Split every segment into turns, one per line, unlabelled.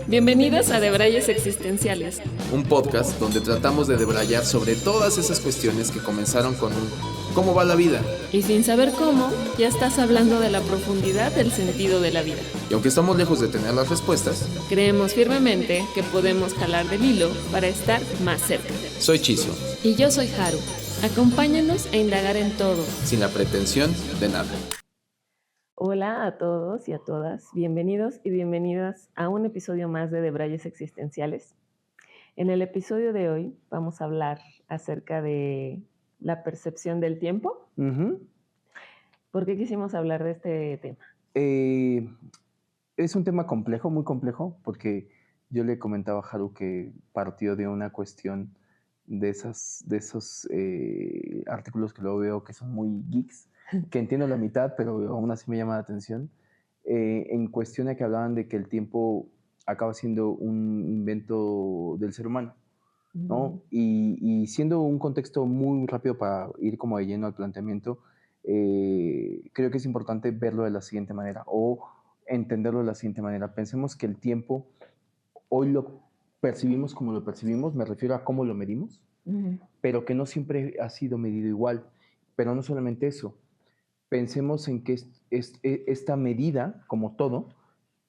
Bienvenidos a Debrayes Existenciales,
un podcast donde tratamos de debrayar sobre todas esas cuestiones que comenzaron con un ¿cómo va la vida?
Y sin saber cómo, ya estás hablando de la profundidad del sentido de la vida.
Y aunque estamos lejos de tener las respuestas,
creemos firmemente que podemos jalar del hilo para estar más cerca.
Soy Chizo.
Y yo soy Haru. Acompáñanos a indagar en todo,
sin la pretensión de nada.
Hola a todos y a todas, bienvenidos y bienvenidas a un episodio más de Debrayes Existenciales. En el episodio de hoy vamos a hablar acerca de la percepción del tiempo. ¿Por qué quisimos hablar de este tema?
Es un tema complejo, muy complejo, porque yo le comentaba a Haru que partió de una cuestión de esos artículos que luego veo que son muy geeks, que entiendo la mitad, pero aún así me llama la atención, en cuestión de que hablaban de que el tiempo acaba siendo un invento del ser humano, ¿no? Y siendo un contexto muy rápido para ir como de lleno al planteamiento, creo que es importante verlo de la siguiente manera, o entenderlo de la siguiente manera. Pensemos que el tiempo hoy lo percibimos como lo percibimos, me refiero a cómo lo medimos, pero que no siempre ha sido medido igual. Pero no solamente eso, pensemos en que esta medida, como todo,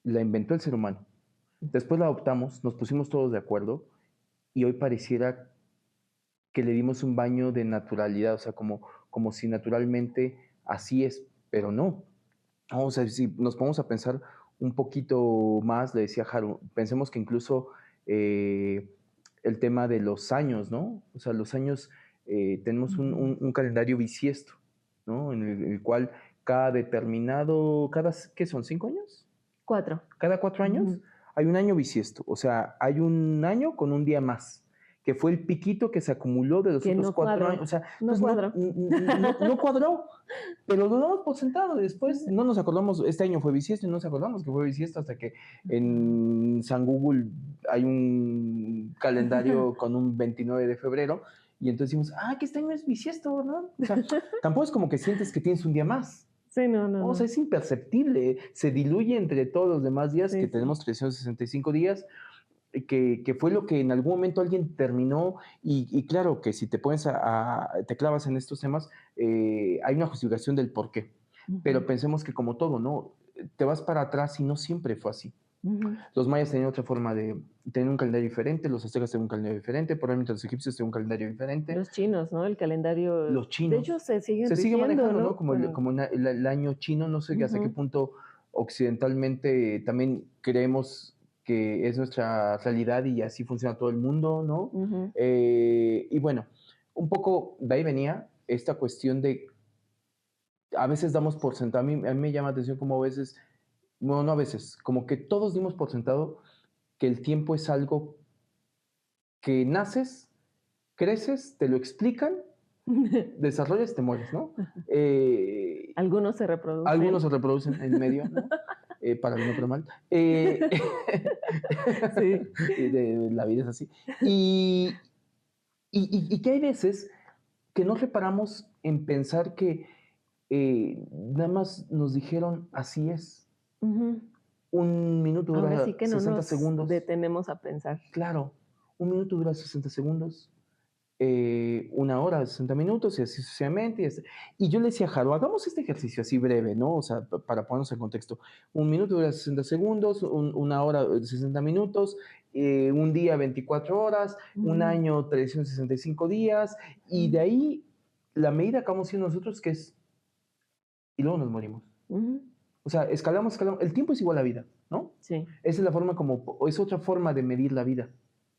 la inventó el ser humano. Después la adoptamos, nos pusimos todos de acuerdo y hoy pareciera que le dimos un baño de naturalidad, o sea, como si naturalmente así es, pero no. O sea, si nos ponemos a pensar un poquito más, le decía Haru, pensemos que incluso el tema de los años, ¿no? O sea, los años, tenemos un calendario bisiesto, ¿no? En el cual ¿qué son? ¿5 años?
4.
Cada 4 años hay un año bisiesto, o sea, hay un año con un día más, que fue el piquito que se acumuló de los
que
otros
no
4
cuadró.
años. O sea,
no cuadró.
No cuadró, pero lo damos por sentado. Después no nos acordamos, este año fue bisiesto y no nos acordamos que fue bisiesto hasta que en San Google hay un calendario con un 29 de febrero y entonces decimos, que este año es bisiesto, ¿verdad? O sea, tampoco es como que sientes que tienes un día más.
Sí, no.
O sea, es imperceptible, se diluye entre todos los demás días,
Sí,
que tenemos 365 días, que fue lo que en algún momento alguien terminó, y claro que si te pones te clavas en estos temas, hay una justificación del por qué, pero pensemos que como todo, ¿no? Te vas para atrás y no siempre fue así. Los mayas tenían otra forma tenían un calendario diferente, los aztecas tenían un calendario diferente, probablemente los egipcios tenían un calendario diferente.
Los chinos, ¿no? El calendario...
Los chinos.
De hecho, se sigue
manejando,
¿no?
Como el año chino, no sé hasta qué punto occidentalmente también creemos que es nuestra realidad y así funciona todo el mundo, ¿no? Y bueno, un poco de ahí venía esta cuestión de, a veces damos por sentado, a mí me llama la atención como a veces, bueno, no a veces, como que todos dimos por sentado que el tiempo es algo que naces, creces, te lo explican, desarrollas, te mueres, ¿no?
Algunos se reproducen.
Algunos se reproducen en medio, ¿no? Para bien o para mal. Sí. La vida es así. Y que hay veces que no reparamos en pensar que nada más nos dijeron así es. Un minuto dura
Ahora sí que
60
no nos
segundos.
detenemos a pensar.
Claro, un minuto dura 60 segundos. Una hora, 60 minutos y así sucesivamente. Y yo le decía a Jaro, hagamos este ejercicio así breve, ¿no? O sea, para ponernos en contexto. Un minuto dura 60 segundos, una hora 60 minutos, un día 24 horas, un año 365 días, y de ahí la medida que vamos haciendo nosotros, que es, y luego nos morimos. O sea, escalamos. El tiempo es igual a vida, ¿no?
Sí.
Esa es la forma es otra forma de medir la vida,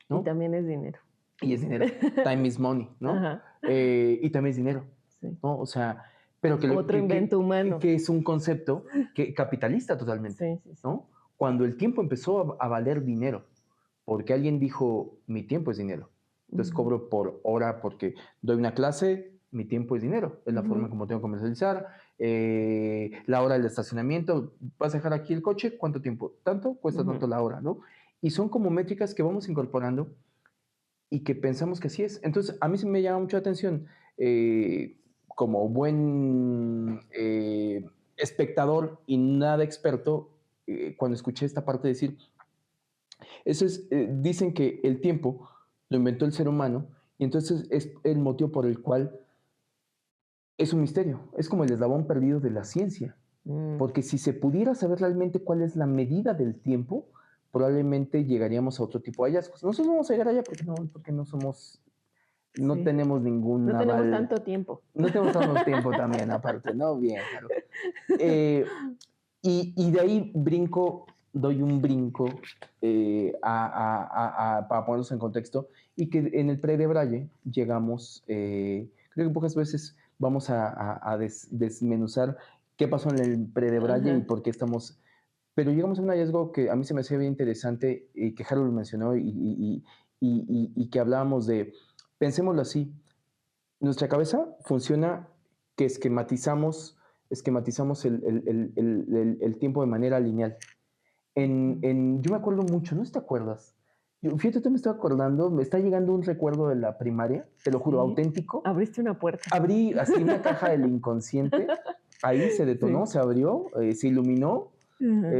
¿no?
Y también es dinero.
Y es dinero. Time is money, ¿no? Y también es dinero,
sí.
¿no? O sea, pero
otro invento humano.
Que es un concepto capitalista totalmente,
sí.
¿no? Cuando el tiempo empezó a valer dinero, porque alguien dijo, mi tiempo es dinero. Entonces cobro por hora porque doy una clase, mi tiempo es dinero. Es la forma como tengo que comercializar. La hora del estacionamiento, vas a dejar aquí el coche, ¿cuánto tiempo? Tanto, cuesta tanto la hora, ¿no? Y son como métricas que vamos incorporando y que pensamos que así es. Entonces, a mí se me llama mucho la atención, como buen espectador y nada experto, cuando escuché esta parte decir, eso es, dicen que el tiempo lo inventó el ser humano y entonces es el motivo por el cual es un misterio, es como el eslabón perdido de la ciencia.
Mm,
Porque si se pudiera saber realmente cuál es la medida del tiempo, probablemente llegaríamos a otro tipo de hallazgos. Nosotros no vamos a llegar allá porque no somos, no
sí.
tenemos ningún
No tenemos
aval,
tanto tiempo.
no tenemos tanto tiempo también, aparte, ¿no? Bien, claro. Y de ahí doy un brinco para ponernos en contexto, y que en el pre de Braille llegamos, creo que pocas veces vamos a desmenuzar qué pasó en el pre de Braille y
Ajá.
por qué estamos, pero llegamos a un hallazgo que a mí se me hacía bien interesante y que Harold mencionó y que hablábamos de, pensémoslo así, nuestra cabeza funciona que esquematizamos el tiempo de manera lineal. Yo me acuerdo mucho, ¿no te acuerdas? Fíjate, tú me estoy acordando, me está llegando un recuerdo de la primaria, te lo juro,
Sí.
auténtico.
Abriste una puerta.
Abrí así una caja del inconsciente, ahí se detonó,
Sí.
se abrió, se iluminó,
Ajá.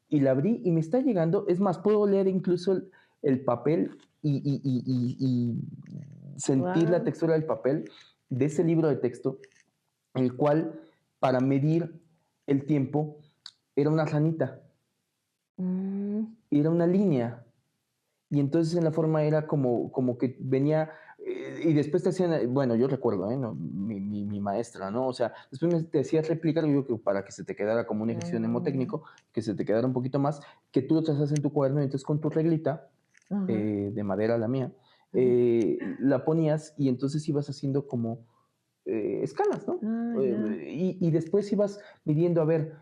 y la abrí y me está llegando, es más, puedo leer incluso el papel y sentir la
Wow.
textura del papel de ese libro de texto, el cual para medir el tiempo era una ranita,
Mm,
era una línea. Y entonces en la forma era como que venía, y después te hacían, bueno, yo recuerdo, no, mi maestra, ¿no? O sea, después te hacía replicar, yo que para que se te quedara como un ejercicio
mm,
mnemotécnico, que se te quedara un poquito más, que tú lo trazas en tu cuaderno y entonces con tu reglita,
ajá.
de madera la mía, la ponías y entonces ibas haciendo como escalas, ¿no?
Ah, ya.
Y después ibas midiendo, a ver,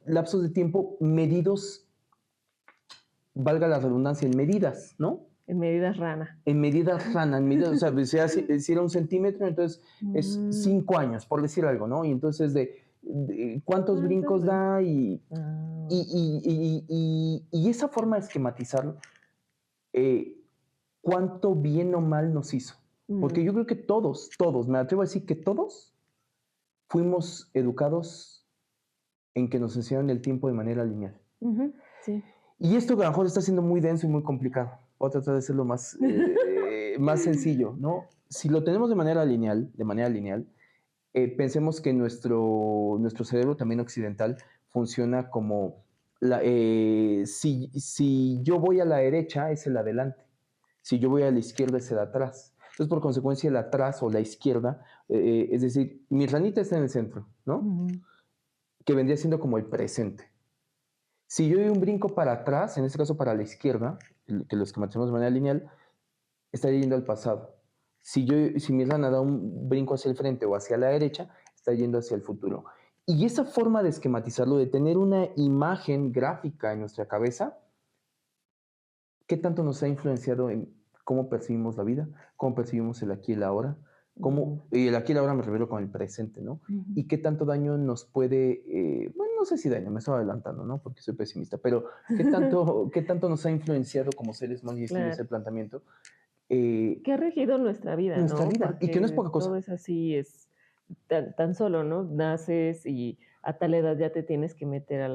lapsos de tiempo medidos, valga la redundancia, en medidas, ¿no?
En medidas rana.
En medidas rana, en medidas, o sea, si era un centímetro, entonces es
Mm,
5 años, por decir algo, ¿no? Y entonces de cuántos
¿cuántos
brincos
brin-
da
Ah,
y esa forma de esquematizarlo, eh, cuánto bien o mal nos hizo. Porque
mm,
yo creo que todos, me atrevo a decir que todos fuimos educados en que nos enseñaron el tiempo de manera lineal.
ujú, sí.
Y esto que a lo mejor está siendo muy denso y muy complicado. Voy a tratar de hacerlo más sencillo, ¿no? Si lo tenemos de manera lineal, pensemos que nuestro cerebro también occidental funciona como, si yo voy a la derecha, es el adelante. Si yo voy a la izquierda, es el atrás. Entonces, por consecuencia, el atrás o la izquierda, es decir, mi ranita está en el centro, ¿no?
Ujú,
Que vendría siendo como el presente. Si yo doy un brinco para atrás, en este caso para la izquierda, que lo esquematizamos de manera lineal, estaría yendo al pasado. Si mi rana da un brinco hacia el frente o hacia la derecha, está yendo hacia el futuro. Y esa forma de esquematizarlo, de tener una imagen gráfica en nuestra cabeza, ¿qué tanto nos ha influenciado en cómo percibimos la vida, cómo percibimos el aquí y el ahora?
mm,
Y el aquí y el ahora me refiero con el presente, ¿no?
ujú.
Y qué tanto daño nos puede, bueno, no sé si daño, me estoy adelantando, ¿no? Porque soy pesimista, pero ¿qué tanto nos ha influenciado como seres humanos, y este es
Claro.
el planteamiento, eh,
Que ha regido nuestra vida,
nuestra
¿no?
vida? Y que no es
Porque
poca
todo
cosa.
es así, es tan solo, ¿no? Naces y a tal edad ya te tienes que meter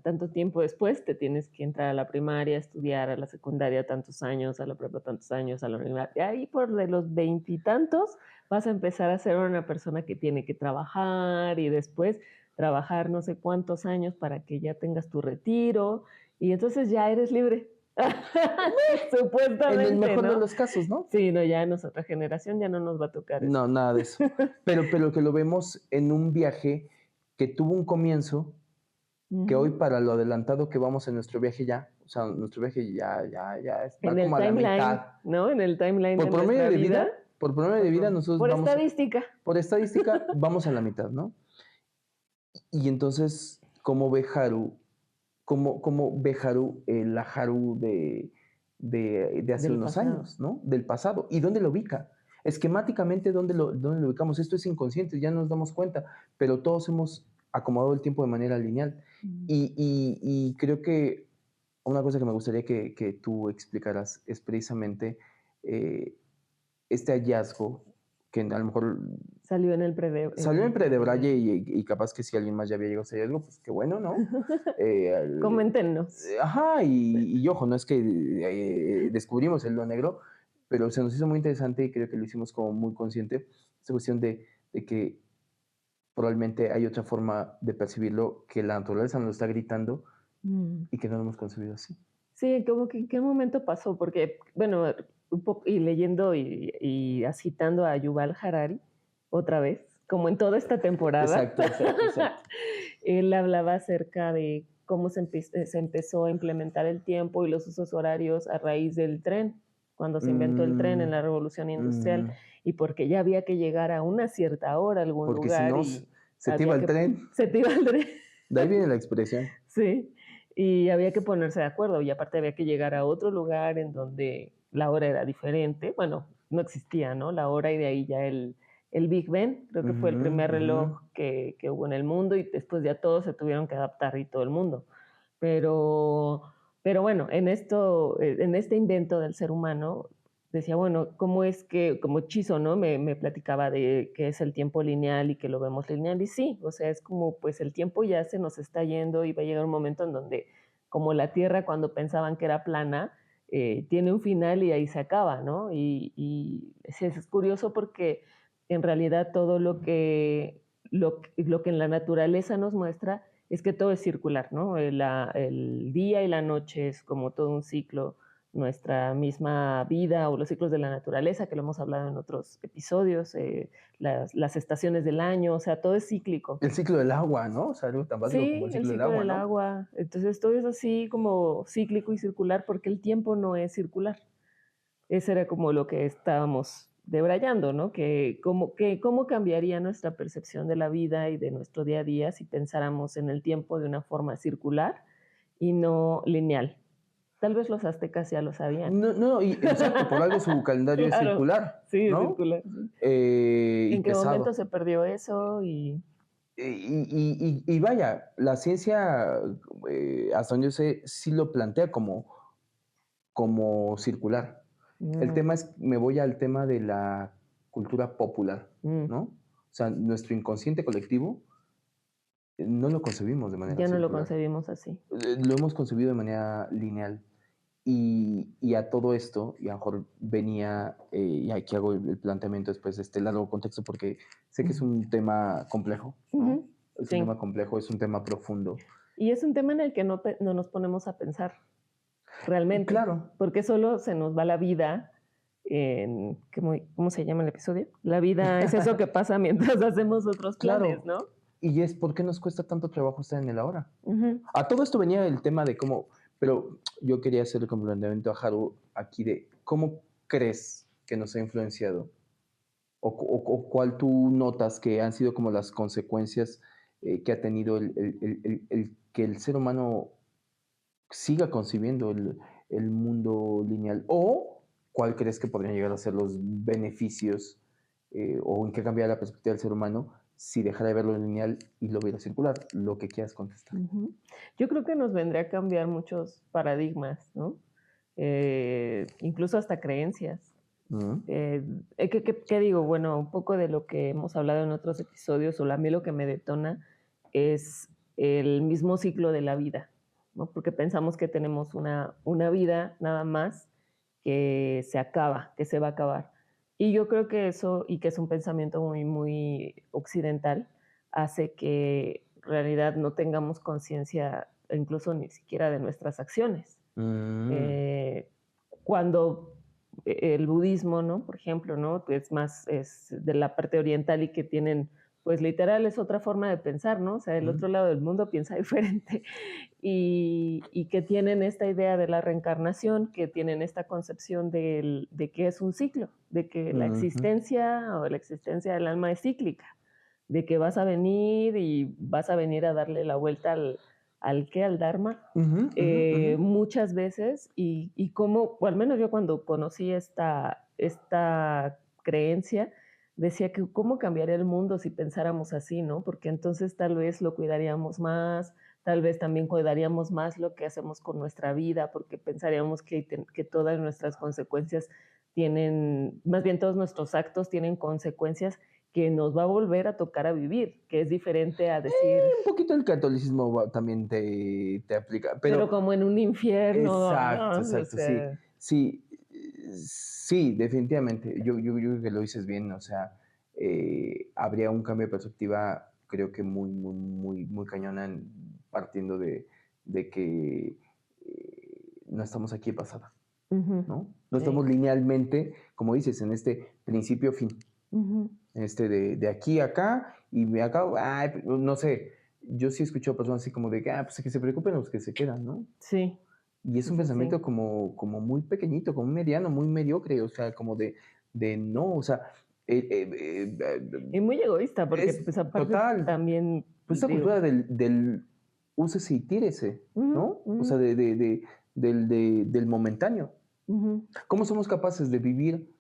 tanto tiempo después, te tienes que entrar a la primaria, estudiar a la secundaria tantos años, a la prepa tantos años, a la universidad. Y ahí por de los veintitantos vas a empezar a ser una persona que tiene que trabajar y después trabajar no sé cuántos años para que ya tengas tu retiro y entonces ya eres libre.
En el
Supuestamente,
mejor de
¿no?
los casos, ¿no?
Sí, no, ya en nuestra generación ya no nos va a tocar eso.
No, nada de eso. Pero que lo vemos en un viaje que tuvo un comienzo, que hoy
Ujú.
para lo adelantado que vamos en nuestro viaje ya, o sea, nuestro viaje ya
En
va
el
como a la
timeline,
mitad.
¿no? En el timeline
Por
de
promedio
nuestra
de
vida,
vida, por promedio de vida, nosotros
por
vamos,
estadística.
por estadística, vamos a la mitad, ¿no? Y entonces, ¿cómo ve Haru, cómo ve Haru la Haru de hace
Del
unos
pasado.
años, ¿no? Del pasado. ¿Y dónde lo ubica? Esquemáticamente, ¿dónde lo ubicamos? Esto es inconsciente, ya nos damos cuenta, pero todos hemos acomodado el tiempo de manera lineal.
Mm.
Y creo que una cosa que me gustaría que tú explicaras es precisamente, eh, este hallazgo que a lo mejor
Salió en el
salió en Predebraye y capaz que si alguien más ya había llegado a ese hallazgo, pues qué bueno, ¿no?
Coméntenos.
Ajá, y ojo, no es que descubrimos el hilo negro, pero se nos hizo muy interesante y creo que lo hicimos como muy consciente, esta cuestión de que probablemente hay otra forma de percibirlo, que la naturaleza nos lo está gritando
Mm.
y que no lo hemos concebido así.
Sí, como que en qué momento pasó, porque, bueno, un poco, y leyendo y citando a Yuval Harari, otra vez, como en toda esta temporada,
Exacto, exacto, exacto.
él hablaba acerca de cómo se empezó a implementar el tiempo y los usos horarios a raíz del tren, cuando se inventó el tren en
Mm,
la Revolución Industrial,
mm,
y porque ya había que llegar a una cierta hora a algún
porque si
lugar
no,
y
se te iba
había
el
que
tren.
se te iba el tren.
De ahí viene la expresión.
Sí, y había que ponerse de acuerdo, y aparte había que llegar a otro lugar en donde la hora era diferente. Bueno, no existía, ¿no? La hora y de ahí ya el Big Ben, creo que fue el
Ujú,
primer
ujú.
reloj que hubo en el mundo y después ya todos se tuvieron que adaptar y todo el mundo. Pero, pero bueno, en este invento del ser humano, decía, bueno, ¿cómo es que, como Chizo, ¿no? Me platicaba de que es el tiempo lineal y que lo vemos lineal, y sí, o sea, es como, pues el tiempo ya se nos está yendo y va a llegar un momento en donde, como la Tierra cuando pensaban que era plana, tiene un final y ahí se acaba, ¿no? Y es curioso porque en realidad todo lo que en la naturaleza nos muestra es que todo es circular, ¿no? El día y la noche es como todo un ciclo, nuestra misma vida o los ciclos de la naturaleza, que lo hemos hablado en otros episodios, las estaciones del año, o sea, todo es cíclico.
El ciclo del agua, ¿no? O sea, algo tan básico como
Sí,
el
el
ciclo del
ciclo
agua,
del
¿no?
agua. Entonces todo es así como cíclico y circular porque el tiempo no es circular. Ese era como lo que estábamos debrayando, ¿no? Que cómo cambiaría nuestra percepción de la vida y de nuestro día a día si pensáramos en el tiempo de una forma circular y no lineal. Tal vez los aztecas ya lo sabían.
No, no, y exacto, por algo su calendario es
Claro,
circular,
sí, es
¿no?
circular. Sí.
Y
¿En qué momento
pesado.
se perdió eso?
Y vaya, la ciencia, hasta donde yo sé, sí lo plantea como circular. El
Mm,
tema es, me voy al tema de la cultura popular,
mm,
¿no? O sea, nuestro inconsciente colectivo no lo concebimos de manera
ya no lo
circular.
concebimos así.
Lo hemos concebido de manera lineal. Y a todo esto, y a lo mejor venía, y aquí hago el planteamiento después de este largo contexto, porque sé que es
Ujú.
un tema complejo, ¿no?
Ujú,
Es un
sí.
tema complejo, es un tema profundo.
Y es un tema en el que no nos ponemos a pensar realmente,
Claro,
porque solo se nos va la vida en, ¿cómo se llama el episodio? La vida es eso que pasa mientras hacemos otros planes,
claro.
¿no?
Y es por qué nos cuesta tanto trabajo estar en el ahora.
Ujú,
A todo esto venía el tema de cómo, pero yo quería hacer el complemento a Haru aquí de cómo crees que nos ha influenciado o cuál tú notas que han sido como las consecuencias que ha tenido el que el ser humano siga concibiendo el mundo lineal o cuál crees que podrían llegar a ser los beneficios o en qué cambiaría la perspectiva del ser humano si dejara de verlo lineal y lo viera circular, lo que quieras contestar.
ujú. Yo creo que nos vendría a cambiar muchos paradigmas, ¿no? Incluso hasta creencias.
Ujú.
¿Qué digo? Bueno, un poco de lo que hemos hablado en otros episodios, o a mí lo que me detona es el mismo ciclo de la vida, ¿no? Porque pensamos que tenemos una vida nada más que se acaba, que se va a acabar. Y yo creo que eso, y que es un pensamiento muy, muy occidental, hace que en realidad no tengamos conciencia incluso ni siquiera de nuestras acciones.
Mm,
Eh, Cuando el budismo, ¿no? Por ejemplo, ¿no? Es de la parte oriental y que tienen, pues literal es otra forma de pensar, ¿no? O sea, el
mm,
otro lado del mundo piensa diferente y que tienen esta idea de la reencarnación, que tienen esta concepción de que es un ciclo, de que la
ujú,
existencia o la existencia del alma es cíclica, de que vas a venir y vas a venir a darle la vuelta al Dharma,
ujú, ujú, ujú.
muchas veces y como, o al menos yo cuando conocí esta creencia, decía que cómo cambiaría el mundo si pensáramos así, ¿no? Porque entonces tal vez lo cuidaríamos más, tal vez también cuidaríamos más lo que hacemos con nuestra vida, porque pensaríamos que todas nuestras consecuencias tienen, más bien todos nuestros actos tienen consecuencias que nos va a volver a tocar a vivir, que es diferente a decir,
Un poquito el catolicismo también te aplica,
pero
pero
como en un infierno,
exacto,
¿no? O
exacto, sí,
sea,
sí, sí, definitivamente. Yo creo que lo dices bien, o sea, habría un cambio de perspectiva, creo que muy cañona, partiendo de que no estamos aquí de pasada,
ujú,
¿no? No
sí,
estamos linealmente, como dices, en este principio-fin,
ujú,
en este de aquí a acá, y de acá, ay, no sé, yo sí he escuchado personas así como de que, pues que se preocupen los que se quedan, ¿no?
sí,
Y es
sí,
un
sí, sí.
pensamiento como muy pequeñito, como mediano, muy mediocre, o sea, como de no, o sea, eh, eh, eh,
Y muy egoísta, porque
es
pues aparte
total,
también,
pues esta
digo,
cultura del úsese y tírese,
ujú,
¿no? O
ujú,
sea, del momentáneo.
ujú,
¿Cómo somos capaces de vivir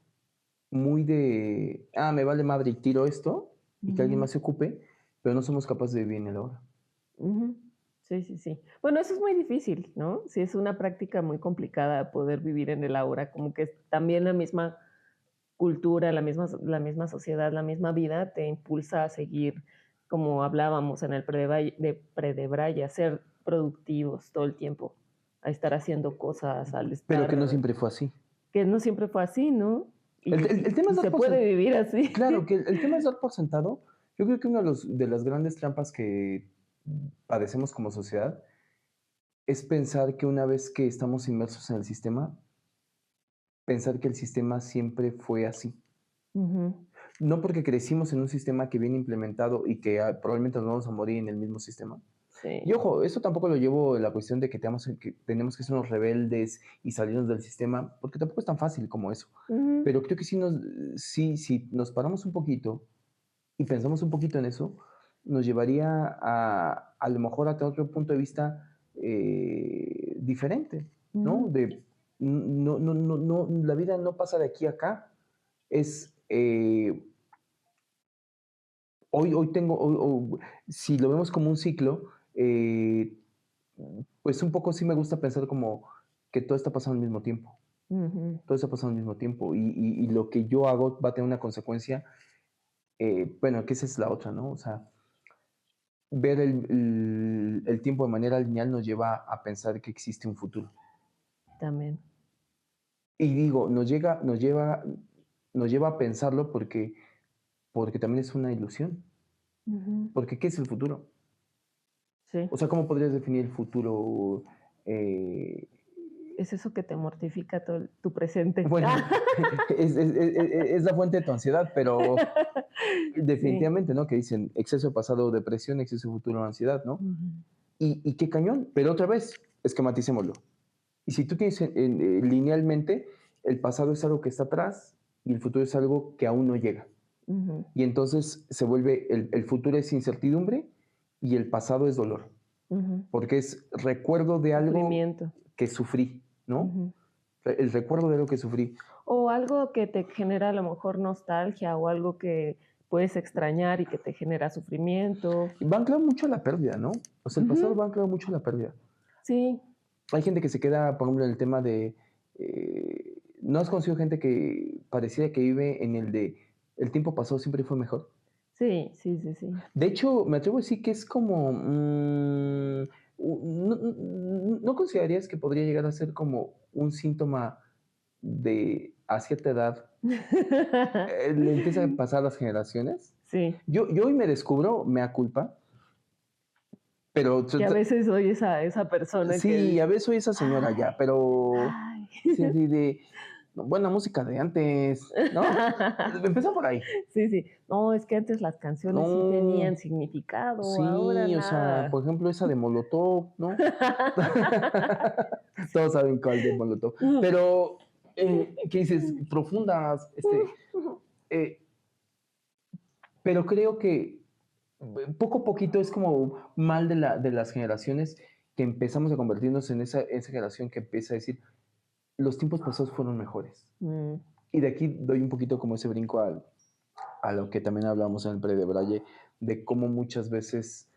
muy me vale madre y tiro esto y que alguien
ujú,
más se ocupe, pero no somos capaces de vivir en el ahora?
ujú. Sí, sí, sí. Bueno, eso es muy difícil, ¿no? Sí, es una práctica muy complicada poder vivir en el ahora, como que también la misma cultura, la misma sociedad, la misma vida te impulsa a seguir, como hablábamos en el Predebraye, a ser productivos todo el tiempo, a estar haciendo cosas, al
Pero que no
estar,
siempre fue así.
que no siempre fue así, ¿no?
El,
Y,
el- el
y-
tema
y
es
se
dar por
puede
sentado.
vivir así.
Claro, que el tema es dar por sentado. Yo creo que una de las grandes trampas que padecemos como sociedad es pensar que una vez que estamos inmersos en el sistema, pensar que el sistema siempre fue así.
Ujú,
No porque crecimos en un sistema que viene implementado y que probablemente nos vamos a morir en el mismo sistema. Y
sí.
ojo, eso tampoco lo llevo en la cuestión de que tenemos que ser unos rebeldes y salirnos del sistema, porque tampoco es tan fácil como eso.
Ujú,
Pero creo que si nos paramos un poquito y pensamos un poquito en eso, nos llevaría a lo mejor a tener otro punto de vista diferente, ¿no?
ujú,
No, la vida no pasa de aquí a acá. Es, si lo vemos como un ciclo, pues un poco sí me gusta pensar como que todo está pasando al mismo tiempo.
ujú,
Todo está pasando al mismo tiempo y lo que yo hago va a tener una consecuencia. Bueno, que esa es la otra, ¿no? O sea, ver el tiempo de manera lineal nos lleva a pensar que existe un futuro.
también.
Y digo, nos lleva a pensarlo porque también es una ilusión.
Ujú,
Porque ¿qué es el futuro?
sí.
O sea, ¿cómo podrías definir el futuro? Eh,
Es eso que te mortifica todo tu presente.
bueno, es la fuente de tu ansiedad, pero
Sí.
definitivamente, ¿no? Que dicen exceso de pasado, depresión, exceso de futuro, ansiedad, ¿no?
Ujú,
Y qué cañón, pero otra vez, esquematicémoslo. Y si tú tienes linealmente, el pasado es algo que está atrás y el futuro es algo que aún no llega.
ujú,
Y entonces se vuelve, el futuro es incertidumbre y el pasado es dolor,
ujú.
porque es recuerdo de algo
Sufrimiento.
que sufrí, ¿no?
Ujú.
El recuerdo de algo que sufrí.
O algo que te genera a lo mejor nostalgia, o algo que puedes extrañar y que te genera sufrimiento.
Y va anclado mucho a la pérdida, ¿no? O sea, el pasado
Ujú.
va anclado mucho a la pérdida.
Sí,
Hay gente que se queda, por ejemplo, en el tema de... ¿no has conocido gente que pareciera que vive en el de el tiempo pasado siempre fue mejor?
sí, sí, sí, sí.
De hecho, me atrevo a decir que es como... ¿no considerarías que podría llegar a ser como un síntoma de a cierta edad le empieza a pasar a las generaciones?
Sí,
Yo hoy me descubro, mea culpa, pero
que a veces soy esa persona que
sí, a
dice:
veces soy esa señora
"Ay,
ya, pero
ay".
sí, sí, de buena música de antes, ¿no? Empezó por ahí.
Sí, sí. No, es que antes las canciones sí
No,
tenían significado, ahora
sí, o sea,
nada.
por ejemplo, esa de Molotov, ¿no? Todos saben cuál de Molotov. Pero, ¿qué dices? Profundas, eh, pero creo que poco a poquito es como mal de las generaciones que empezamos a convertirnos en esa generación que empieza a decir, los tiempos pasados fueron mejores.
Mm,
Y de aquí doy un poquito como ese brinco a lo que también hablamos en el pre de Braille, de cómo muchas veces,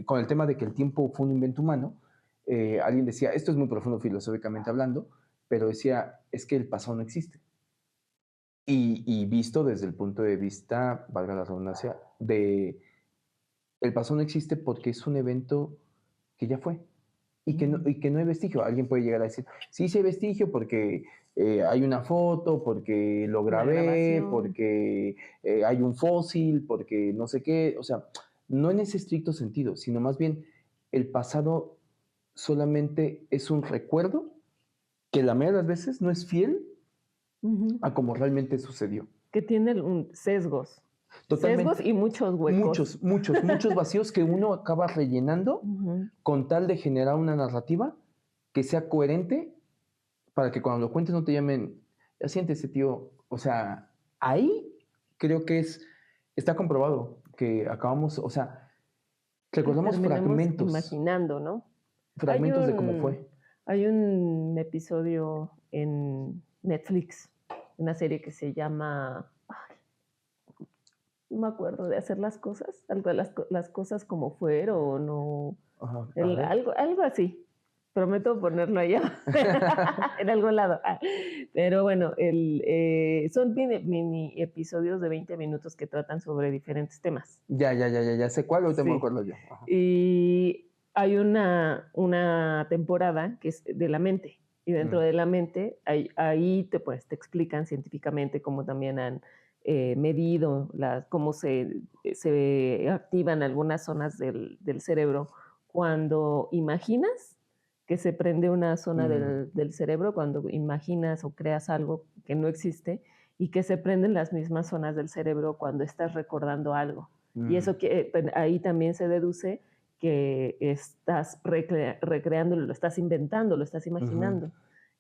con el tema de que el tiempo fue un invento humano, alguien decía, esto es muy profundo filosóficamente hablando, pero decía, es que el pasado no existe. Y visto desde el punto de vista, valga la redundancia, de el pasado no existe porque es un evento que ya fue y que no hay vestigio. Alguien puede llegar a decir, sí, sí hay vestigio porque hay una foto, porque lo
Una
grabé,
grabación.
porque hay un fósil, porque no sé qué. O sea, no en ese estricto sentido, sino más bien el pasado solamente es un recuerdo que la mayoría de las veces no es fiel
Ujú.
a como realmente sucedió.
Que tiene sesgos. Sesgos
Totalmente.
y muchos huecos.
Muchos vacíos que uno acaba rellenando
Ujú.
con tal de generar una narrativa que sea coherente para que cuando lo cuentes no te llamen, ya siéntese, tío. O sea, ahí creo que está comprobado que acabamos, o sea,
Que
recordamos
terminemos imaginando, ¿no? Hay
fragmentos de cómo fue.
hay un episodio en Netflix, una serie que se llama, ay, no me acuerdo, de hacer las cosas, algo de las cosas como fueron o
Ajá, a ver.
algo así. Prometo ponerlo allá, en algún lado. Pero bueno, son mini episodios de 20 minutos que tratan sobre diferentes temas.
Ya sé cuál, ahorita me
Sí.
acuerdo yo. Ajá.
Y hay una temporada que es de la mente. Y dentro de la mente, ahí te explican científicamente cómo también han medido cómo se activan algunas zonas del cerebro cuando imaginas, que se prende una zona del cerebro cuando imaginas o creas algo que no existe, y que se prenden las mismas zonas del cerebro cuando estás recordando algo. Y eso ahí también se deduce que estás recreándolo, lo estás inventando, lo estás imaginando.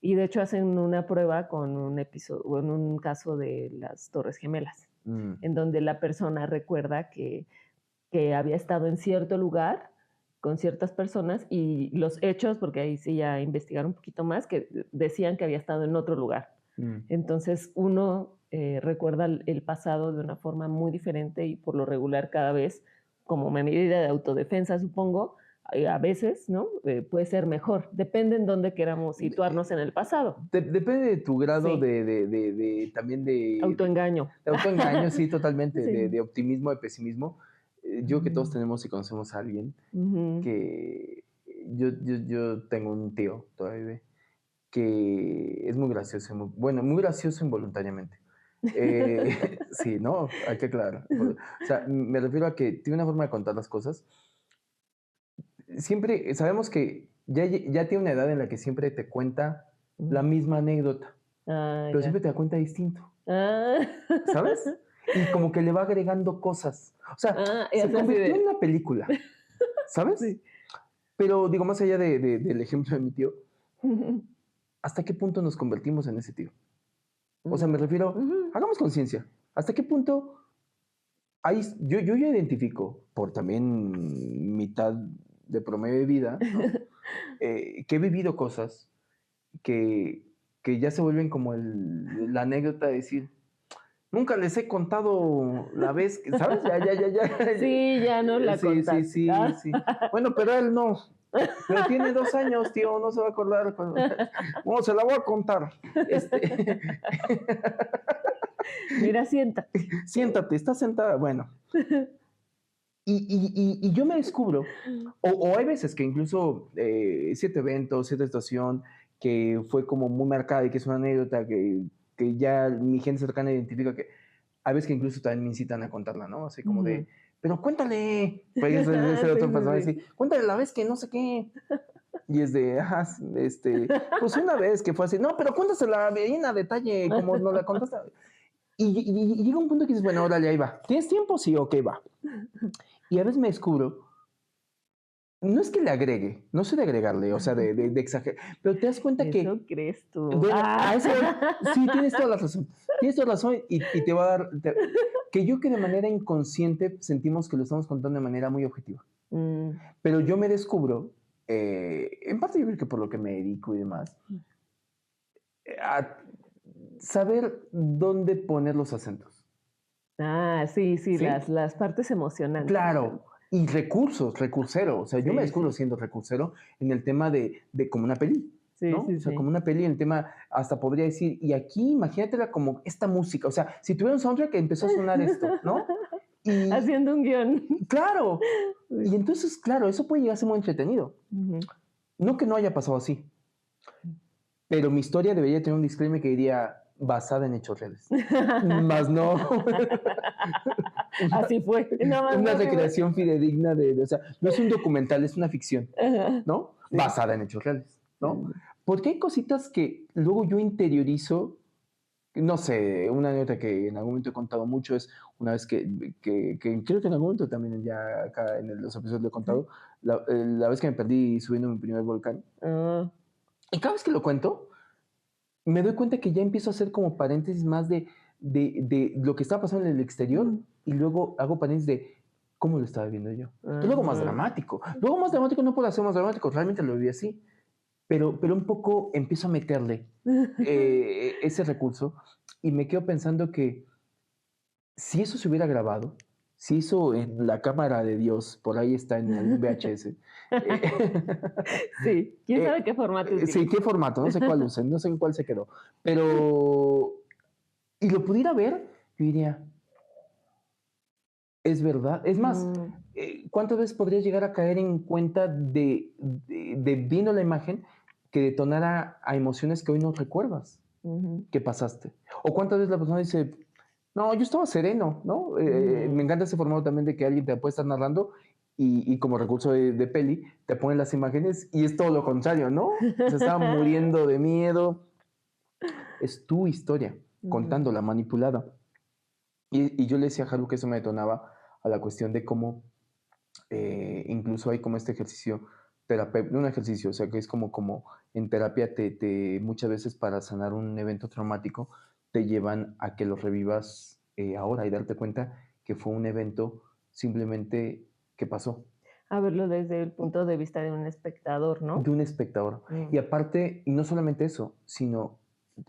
Y de hecho hacen una prueba con un episodio, en un caso de las Torres Gemelas, en donde la persona recuerda que había estado en cierto lugar con ciertas personas y los hechos, porque ahí sí ya investigaron un poquito más, que decían que había estado en otro lugar. Entonces uno recuerda el pasado de una forma muy diferente y por lo regular cada vez, como medida de autodefensa supongo, a veces, ¿no? Puede ser mejor. Depende en dónde queramos situarnos en el pasado.
Depende de tu grado
Sí.
también de
Autoengaño.
autoengaño, sí, totalmente,
Sí.
de optimismo, de pesimismo. Yo que todos tenemos y conocemos a alguien
Ujú.
que yo tengo un tío todavía que es muy gracioso, bueno, muy gracioso involuntariamente. Sí, no, hay que aclarar. O sea, me refiero a que tiene una forma de contar las cosas. Siempre sabemos que ya tiene una edad en la que siempre te cuenta la misma anécdota,
Ah,
pero
ya.
siempre te la cuenta distinto,
Ah.
¿sabes? Y como que le va agregando cosas. O sea,
Y
se
hace así
convirtió
de...
en una película, ¿sabes?
Sí.
Pero digo, más allá del ejemplo de mi tío, ¿hasta qué punto nos convertimos en ese tío? O sea, me refiero,
Ujú.
hagamos conciencia. ¿Hasta qué punto yo ya identifico, por también mitad de promedio de vida, ¿no? Que he vivido cosas que ya se vuelven como la anécdota de decir, nunca les he contado la vez, que, ¿sabes? Ya.
Sí, ya no la
Sí, sí,
contaste.
sí, sí. Bueno, pero él no. Pero tiene 2 años, tío, no se va a acordar. No, se la voy a contar.
Mira, siéntate.
Siéntate, está sentada. Bueno, y yo me descubro, o hay veces que incluso cierto evento, cierta situación que fue como muy marcada y que es una anécdota que ya mi gente cercana identifica que hay veces que incluso también me incitan a contarla, ¿no? Así como de, pero cuéntale, pues ese otro personaje
Sí.
así, cuéntale la vez que no sé qué. Y es de, pues una vez que fue así, no, pero cuéntasela bien a detalle, como nos la contaste. Y llega un punto que dices, bueno, órale, ahí va. ¿Tienes tiempo? Sí, ok, va. Y a veces me descubro, no es que le agregue, no sé de agregarle, o sea, de exagerar, pero te das cuenta que,
Eso crees tú.
bueno, a eso sí, tienes toda la razón. Tienes toda la razón y te va a dar, que yo que de manera inconsciente sentimos que lo estamos contando de manera muy objetiva. Pero yo me descubro, en parte yo creo que por lo que me dedico y demás, a saber dónde poner los acentos.
Sí,
¿Sí?
las partes emocionantes.
Claro, y recursero. O sea, yo me
Sí,
descubro
sí.
siendo recursero en el tema de como una peli.
Sí,
¿no?
sí,
O sea,
sí.
como una peli, el tema, hasta podría decir, y aquí imagínatela como esta música, o sea, si tuviera un soundtrack empezó a sonar esto, ¿no? Y
Haciendo un guión.
claro,
Sí.
y entonces, claro, eso puede llegar a ser muy entretenido.
Ujú.
No que no haya pasado así, pero mi historia debería tener un disclaimer que diría basada en hechos reales. Más no una,
Así fue. No más
una
no, así fue.
recreación fidedigna o sea, no es un documental, es una ficción,
Ajá.
¿no?
Sí.
Basada en hechos reales, ¿no?
Mm.
Porque hay cositas que luego yo interiorizo, no sé, una anécdota que en algún momento he contado mucho es una vez que creo que en algún momento también ya acá en los episodios lo he contado, la vez que me perdí subiendo mi primer volcán.
Ah,
Y cada vez que lo cuento, me doy cuenta que ya empiezo a hacer como paréntesis más de lo que estaba pasando en el exterior y luego hago paréntesis de cómo lo estaba viendo yo. Y luego más
ajá.
dramático. Luego más dramático no puedo hacer más dramático, realmente lo viví así. Pero un poco empiezo a meterle ese recurso y me quedo pensando que si eso se hubiera grabado, si eso en la cámara de Dios, por ahí está en algún VHS,
Sí, quién sabe qué formato
sí,
utiliza.
qué formato, no sé cuál usen, no sé en cuál se quedó, pero, y lo pudiera ver, yo diría, es verdad. Es más,
Mm,
¿cuántas veces podrías llegar a caer en cuenta de viendo la imagen que detonara a emociones que hoy no recuerdas
ujú,
que pasaste? O cuántas veces la persona dice, no, yo estaba sereno, ¿no? Me
ujú.
encanta ese formato también de que alguien te puede estar narrando y como recurso de peli, te ponen las imágenes y es todo lo contrario, ¿no? Se estaba muriendo de miedo. Es tu historia,
Ujú,
contándola, manipulada. Y yo le decía a Haru que eso me detonaba a la cuestión de cómo incluso hay como este ejercicio, no un ejercicio, o sea, que es como en terapia muchas veces para sanar un evento traumático te llevan a que lo revivas ahora y darte cuenta que fue un evento simplemente que pasó
a verlo desde el punto de vista de un espectador,
de
¿no?
un espectador.
Mm,
Y aparte, y no solamente eso, sino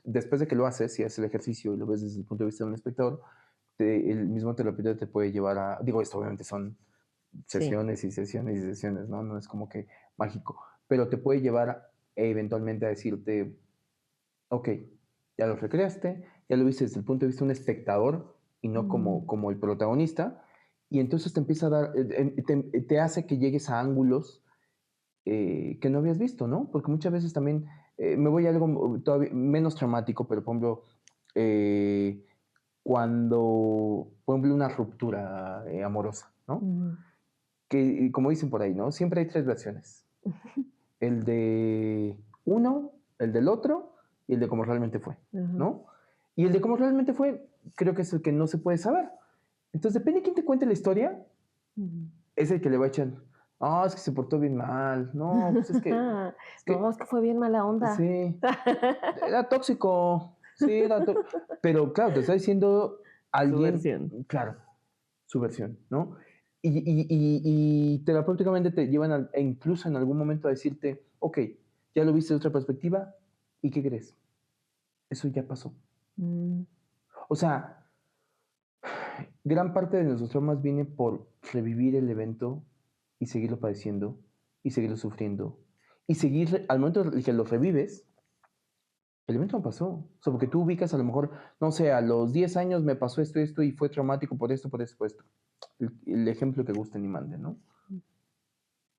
después de que lo haces y haces el ejercicio y lo ves desde el punto de vista de un espectador, el mismo terapeuta te puede llevar a, digo, esto obviamente son
sí.
sesiones y sesiones y sesiones, ¿no? No es como que mágico, pero te puede llevar eventualmente a decirte, ok, ya lo recreaste, ya lo viste desde el punto de vista de un espectador y no
Mm,
como el protagonista, y entonces te empieza a dar, te hace que llegues a ángulos que no habías visto, ¿no? Porque muchas veces también, me voy a algo todavía menos traumático, pero por ejemplo, eh, cuando, por ejemplo, una ruptura amorosa, ¿no?
ujú.
Que como dicen por ahí, ¿no? Siempre hay tres versiones. El de uno, el del otro y el de cómo realmente fue,
Ajá.
¿no? Y el de cómo realmente fue, creo que es el que no se puede saber. Entonces, depende de quién te cuente la historia,
Ujú.
es el que le va a echar, ah, es que se portó bien mal, no, pues es
No,
que,
es que fue bien mala onda.
sí, era tóxico, sí, pero claro, te está diciendo
Su
alguien,
versión.
claro, su versión, ¿no? Y terapéuticamente te llevan e incluso en algún momento a decirte, ok, ya lo viste de otra perspectiva, ¿y qué crees? Eso ya pasó.
Mm,
O sea, gran parte de nuestros traumas viene por revivir el evento y seguirlo padeciendo y seguirlo sufriendo. Y seguir, al momento en que lo revives, el evento no pasó. O sea, porque tú ubicas a lo mejor, no sé, a los 10 años me pasó esto y fue traumático por esto, por esto, por esto. El ejemplo que gusten y manden, ¿no?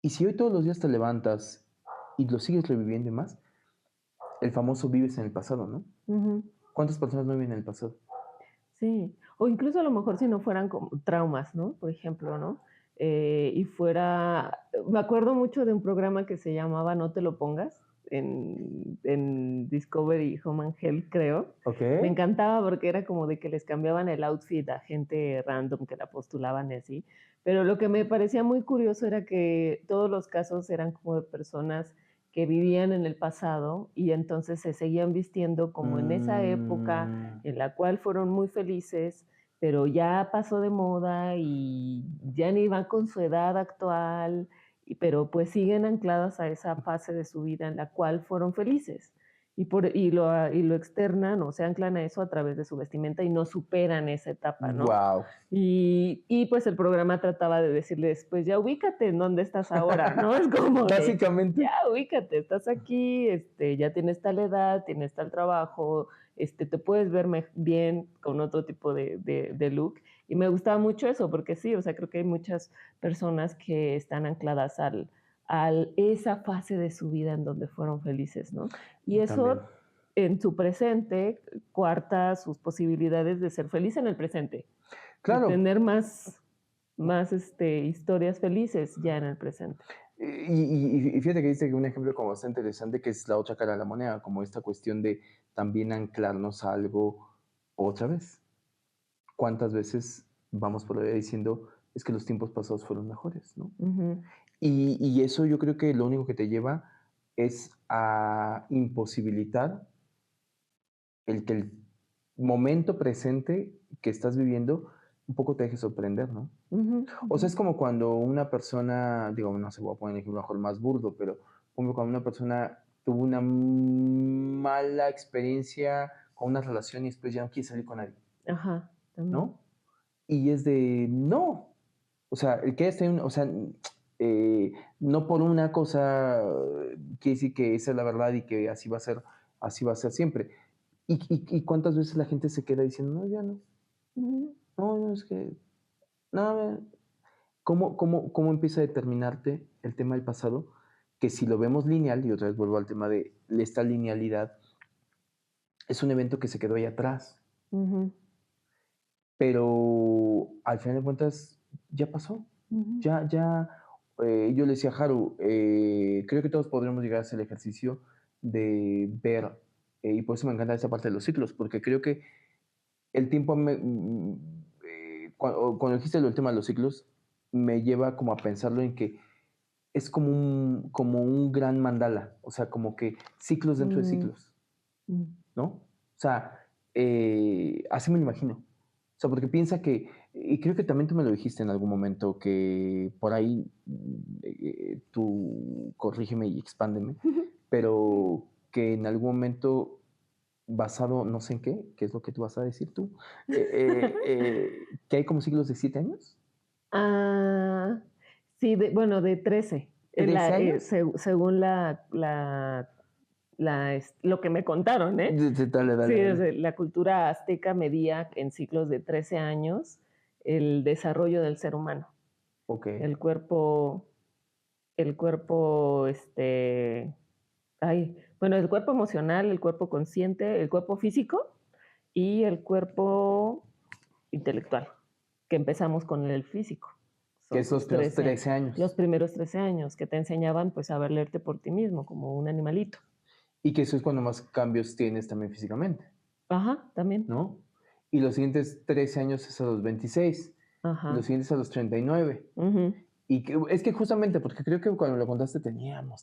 Y si hoy todos los días te levantas y lo sigues reviviendo y más, el famoso vives en el pasado, ¿no?
ujú.
¿Cuántas personas no viven en el pasado?
Sí, o incluso a lo mejor si no fueran como traumas, ¿no? Por ejemplo, ¿no? Y fuera, me acuerdo mucho de un programa que se llamaba No te lo pongas en Discovery Home and Health, creo.
Ok.
Me encantaba porque era como de que les cambiaban el outfit a gente random que la postulaban y así. Pero lo que me parecía muy curioso era que todos los casos eran como de personas que vivían en el pasado y entonces se seguían vistiendo como en esa época
Mm,
en la cual fueron muy felices, pero ya pasó de moda y ya ni van con su edad actual, pero pues siguen ancladas a esa fase de su vida en la cual fueron felices. y lo externan o se anclan a eso a través de su vestimenta y no superan esa etapa, ¿no?
Wow.
Y pues el programa trataba de decirles, pues ya ubícate en dónde estás ahora, ¿no? Es como de,
Básicamente.
ya ubícate, estás aquí, ya tienes tal edad, tienes tal trabajo, te puedes ver bien con otro tipo de look. Y me gustaba mucho eso, porque sí, o sea, creo que hay muchas personas que están ancladas a esa fase de su vida en donde fueron felices, ¿no? Y eso
También.
en su presente cuarta sus posibilidades de ser feliz en el presente.
Claro.
De tener más historias felices ya en el presente.
Y fíjate que dice que un ejemplo como bastante interesante que es la otra cara de la moneda, como esta cuestión de también anclarnos a algo otra vez. ¿Cuántas veces vamos por la vida diciendo es que los tiempos pasados fueron mejores, ¿no?
Ujú.
Y eso yo creo que lo único que te lleva es a imposibilitar el que el momento presente que estás viviendo un poco te deje sorprender, ¿no?
Ujú,
O sea,
ujú.
es como cuando una persona, digo, no sé, voy a poner el ejemplo mejor más burdo, pero como cuando una persona tuvo una mala experiencia con una relación y después ya no quiere salir con nadie,
Ajá, también.
¿no? Y es de, no. O sea, el que esté, o sea, no por una cosa quiere decir que esa es la verdad y que así va a ser siempre. Y cuántas veces la gente se queda diciendo, no, ya no,
Ujú.
no, es que, no, ¿cómo empieza a determinarte el tema del pasado? Que si lo vemos lineal, y otra vez vuelvo al tema de esta linealidad, es un evento que se quedó ahí atrás,
Ujú,
pero al final de cuentas ya pasó.
ujú.
Yo le decía a Haru, creo que todos podremos llegar a hacer el ejercicio de ver, y por eso me encanta esa parte de los ciclos, porque creo que el tiempo, cuando dijiste el tema de los ciclos, me lleva como a pensarlo en que es como un gran mandala, o sea, como que ciclos dentro de
Mm,
ciclos,
mm.
¿no? O sea, así me lo imagino. O sea, porque piensa que, y creo que también tú me lo dijiste en algún momento, que por ahí, tú corrígeme y expándeme, pero que en algún momento, basado no sé en qué es lo que tú vas a decir tú, que hay como ciclos de 7 años,
Ah, sí, bueno, de 13.
13 años.
Según lo que me contaron, ¿eh?
Dale,
Sí,
dale, dale.
la cultura azteca medía en ciclos de 13 años el desarrollo del ser humano.
Ok.
El cuerpo, el cuerpo, bueno, el cuerpo emocional, el cuerpo consciente, el cuerpo físico y el cuerpo intelectual, que empezamos con el físico.
Que
Son
es los
tus
primeros
13,
13 años.
los primeros 13 años, que te enseñaban pues a valerte por ti mismo, como un animalito.
Y que eso es cuando más cambios tienes también físicamente,
Ajá, también.
¿no? Y los siguientes 13 años es a los 26, y los
Ajá.
siguientes a los 39.
Ujú.
Es que justamente, porque creo que cuando lo contaste teníamos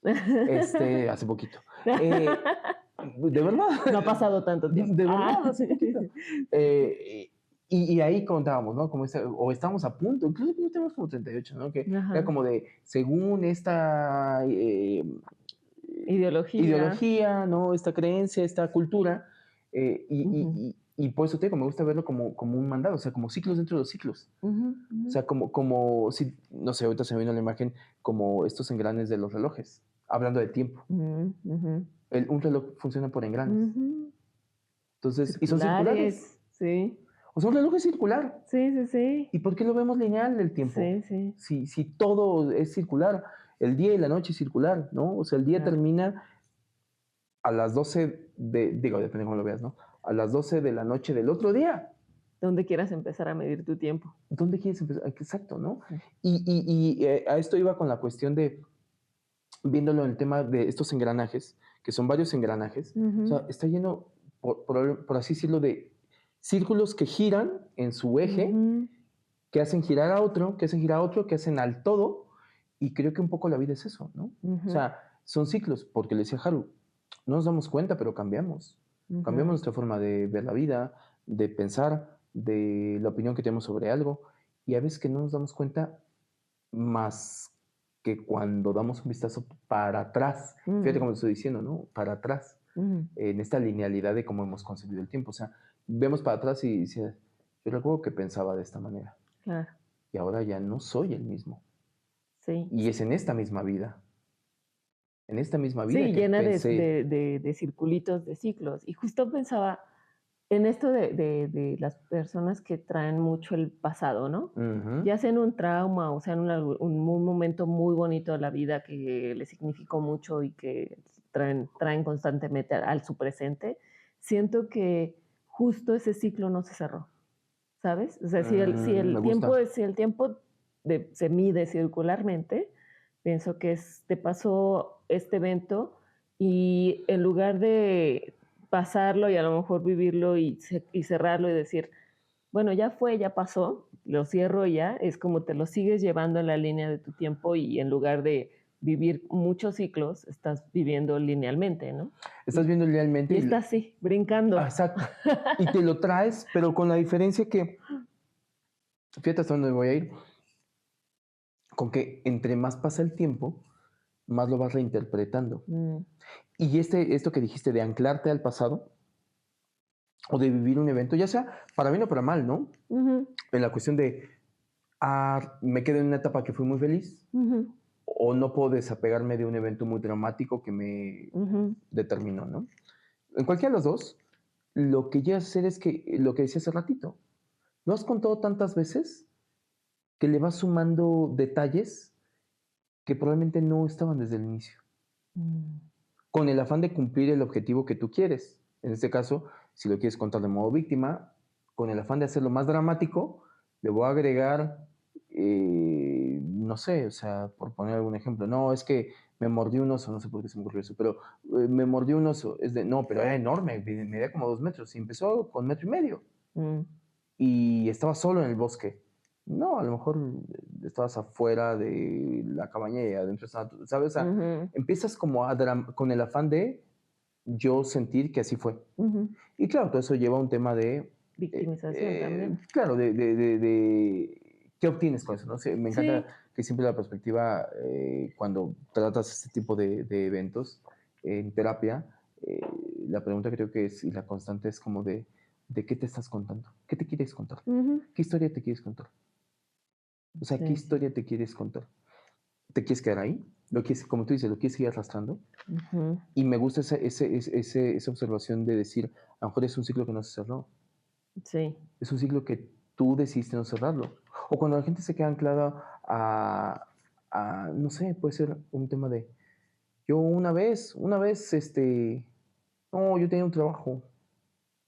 39, hace poquito. De verdad.
No ha pasado tanto tiempo.
De verdad, hace poquito. Y ahí contábamos, ¿no? Como o estamos a punto, incluso ya tenemos como 38, ¿no? Que era
Ajá.
como de, según esta
Ideología.
ideología, ¿no? Esta creencia, esta cultura,
Ujú.
y por eso te digo, me gusta verlo como un mandado, o sea, como ciclos dentro de los ciclos.
Ujú,
O
ujú.
sea, si, no sé, ahorita se me vino la imagen como estos engranes de los relojes, hablando de tiempo.
Ujú, ujú.
Un reloj funciona por engranes.
Ujú.
Entonces, y son circulares.
Circulares, sí.
O sea, un reloj es circular.
Sí, sí, sí.
¿Y por qué lo vemos lineal el tiempo?
Sí, sí.
Si todo es circular, el día y la noche es circular, ¿no? O sea, el día
Claro.
termina a las 12 digo, depende cómo lo veas, ¿no? A las 12 de la noche del otro día.
Donde quieras empezar a medir tu tiempo.
¿Dónde quieres empezar? Exacto, ¿no?
Sí.
Y a esto iba con la cuestión de, viéndolo en el tema de estos engranajes, que son varios engranajes, o sea,
Ujú.
está lleno, por así decirlo, de círculos que giran en su eje,
Ujú.
que hacen girar a otro, que hacen girar a otro, que hacen al todo, y creo que un poco la vida es eso, ¿no? O
Ujú.
sea, son ciclos, porque le decía Haru, no nos damos cuenta, pero cambiamos. Cambiamos
Ujú.
nuestra forma de ver la vida, de pensar, de la opinión que tenemos sobre algo, y a veces que no nos damos cuenta más que cuando damos un vistazo para atrás, fíjate cómo lo estoy diciendo, ¿no? Para atrás, en esta linealidad de cómo hemos concebido el tiempo. O sea, vemos para atrás y dice, yo recuerdo que pensaba de esta manera.
Claro.
Y ahora ya no soy el mismo.
Sí.
Y es en esta misma vida. En esta misma vida
Sí,
que
llena
pensé.
de circulitos, de ciclos. Y justo pensaba en esto de las personas que traen mucho el pasado, ¿no?
Ujú.
Ya sea en un trauma o sea en un momento muy bonito de la vida que les significó mucho y que traen constantemente al su presente, siento que justo ese ciclo no se cerró, ¿sabes? O sea, si
Me
el
gusta.
tiempo se mide circularmente, pienso que te pasó este evento y en lugar de pasarlo y a lo mejor vivirlo y cerrarlo y decir, bueno, ya fue, ya pasó, lo cierro y ya, es como te lo sigues llevando en la línea de tu tiempo y en lugar de vivir muchos ciclos, estás viviendo linealmente, ¿no?
Estás viendo realmente
Y estás así, brincando.
exacto. Y te lo traes, pero con la diferencia que, fíjate hasta dónde voy a ir, con que entre más pasa el tiempo, más lo vas reinterpretando.
Mm,
Y esto que dijiste de anclarte al pasado o de vivir un evento, ya sea para bien o para mal, ¿no?
ujú,
En la cuestión de, me quedé en una etapa que fui muy feliz
ujú,
o no puedo desapegarme de un evento muy dramático que me
ujú,
determinó, ¿no? En cualquiera de los dos, lo que llegas a hacer es que, lo que decía hace ratito, lo has contado tantas veces que le vas sumando detalles que probablemente no estaban desde el inicio,
mm,
con el afán de cumplir el objetivo que tú quieres. En este caso, si lo quieres contar de modo víctima, con el afán de hacerlo más dramático, le voy a agregar, no sé, o sea, por poner algún ejemplo, no, es que me mordió un oso, no sé por qué se me ocurrió eso, pero me mordió un oso, es de, no, pero era enorme, medía como 2 metros y empezó con 1,5 metros
mm,
y estaba solo en el bosque. No, a lo mejor estabas afuera de la cabaña y adentro estaba, ¿sabes? O sea,
ujú,
empiezas como con el afán de yo sentir que así fue.
ujú.
Y claro, todo eso lleva a un tema de,
Victimización también.
claro, de qué obtienes con eso, ¿no? Sí, me encanta
Sí.
que siempre la perspectiva, cuando tratas este tipo de eventos en terapia, eh, la pregunta creo que es, y la constante es como de qué te estás contando, qué te quieres contar,
Ujú.
qué historia te quieres contar, o sea, qué
Sí.
historia te quieres contar. ¿Te quieres quedar ahí? ¿Lo quieres, como tú dices, lo quieres seguir arrastrando?
Ujú.
Y me gusta esa observación de decir, a lo mejor es un ciclo que no se cerró,
Sí.
es un ciclo que tú decidiste no cerrarlo. O cuando la gente se queda anclada no sé, puede ser un tema de, yo una vez, no, yo tenía un trabajo,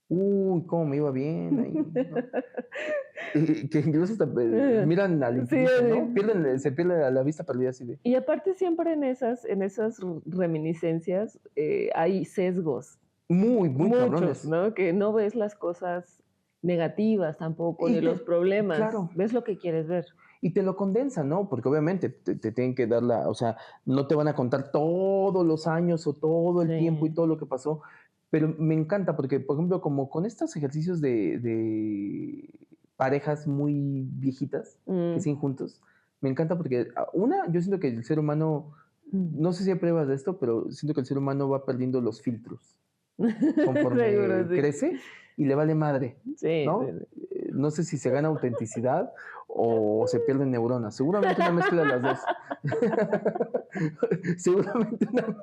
uy, cómo me iba bien ahí, ¿no? Y que incluso hasta, miran al
Sí,
infinito, ¿no? Se pierden a la vista perdida así de,
y aparte siempre en esas reminiscencias, hay sesgos,
muy, muy
muchos,
cabrones.
¿no? Que no ves las cosas negativas tampoco, ni
Y
los problemas,
claro,
ves lo que quieres ver.
y te lo condensan, ¿no? Porque obviamente te tienen que dar o sea, no te van a contar todos los años o todo el tiempo y
Sí.
todo lo que pasó, pero me encanta porque, por ejemplo, como con estos ejercicios de parejas muy viejitas que
Mm,
siguen juntos, me encanta porque, yo siento que el ser humano,
mm.
no sé si hay pruebas de esto, pero siento que el ser humano va perdiendo los filtros
Seguro,
conforme
sí.
crece y le vale madre,
Sí, sí,
¿no?
sí.
No sé si se gana autenticidad o se pierden neuronas. Seguramente una mezcla de las dos. seguramente, una,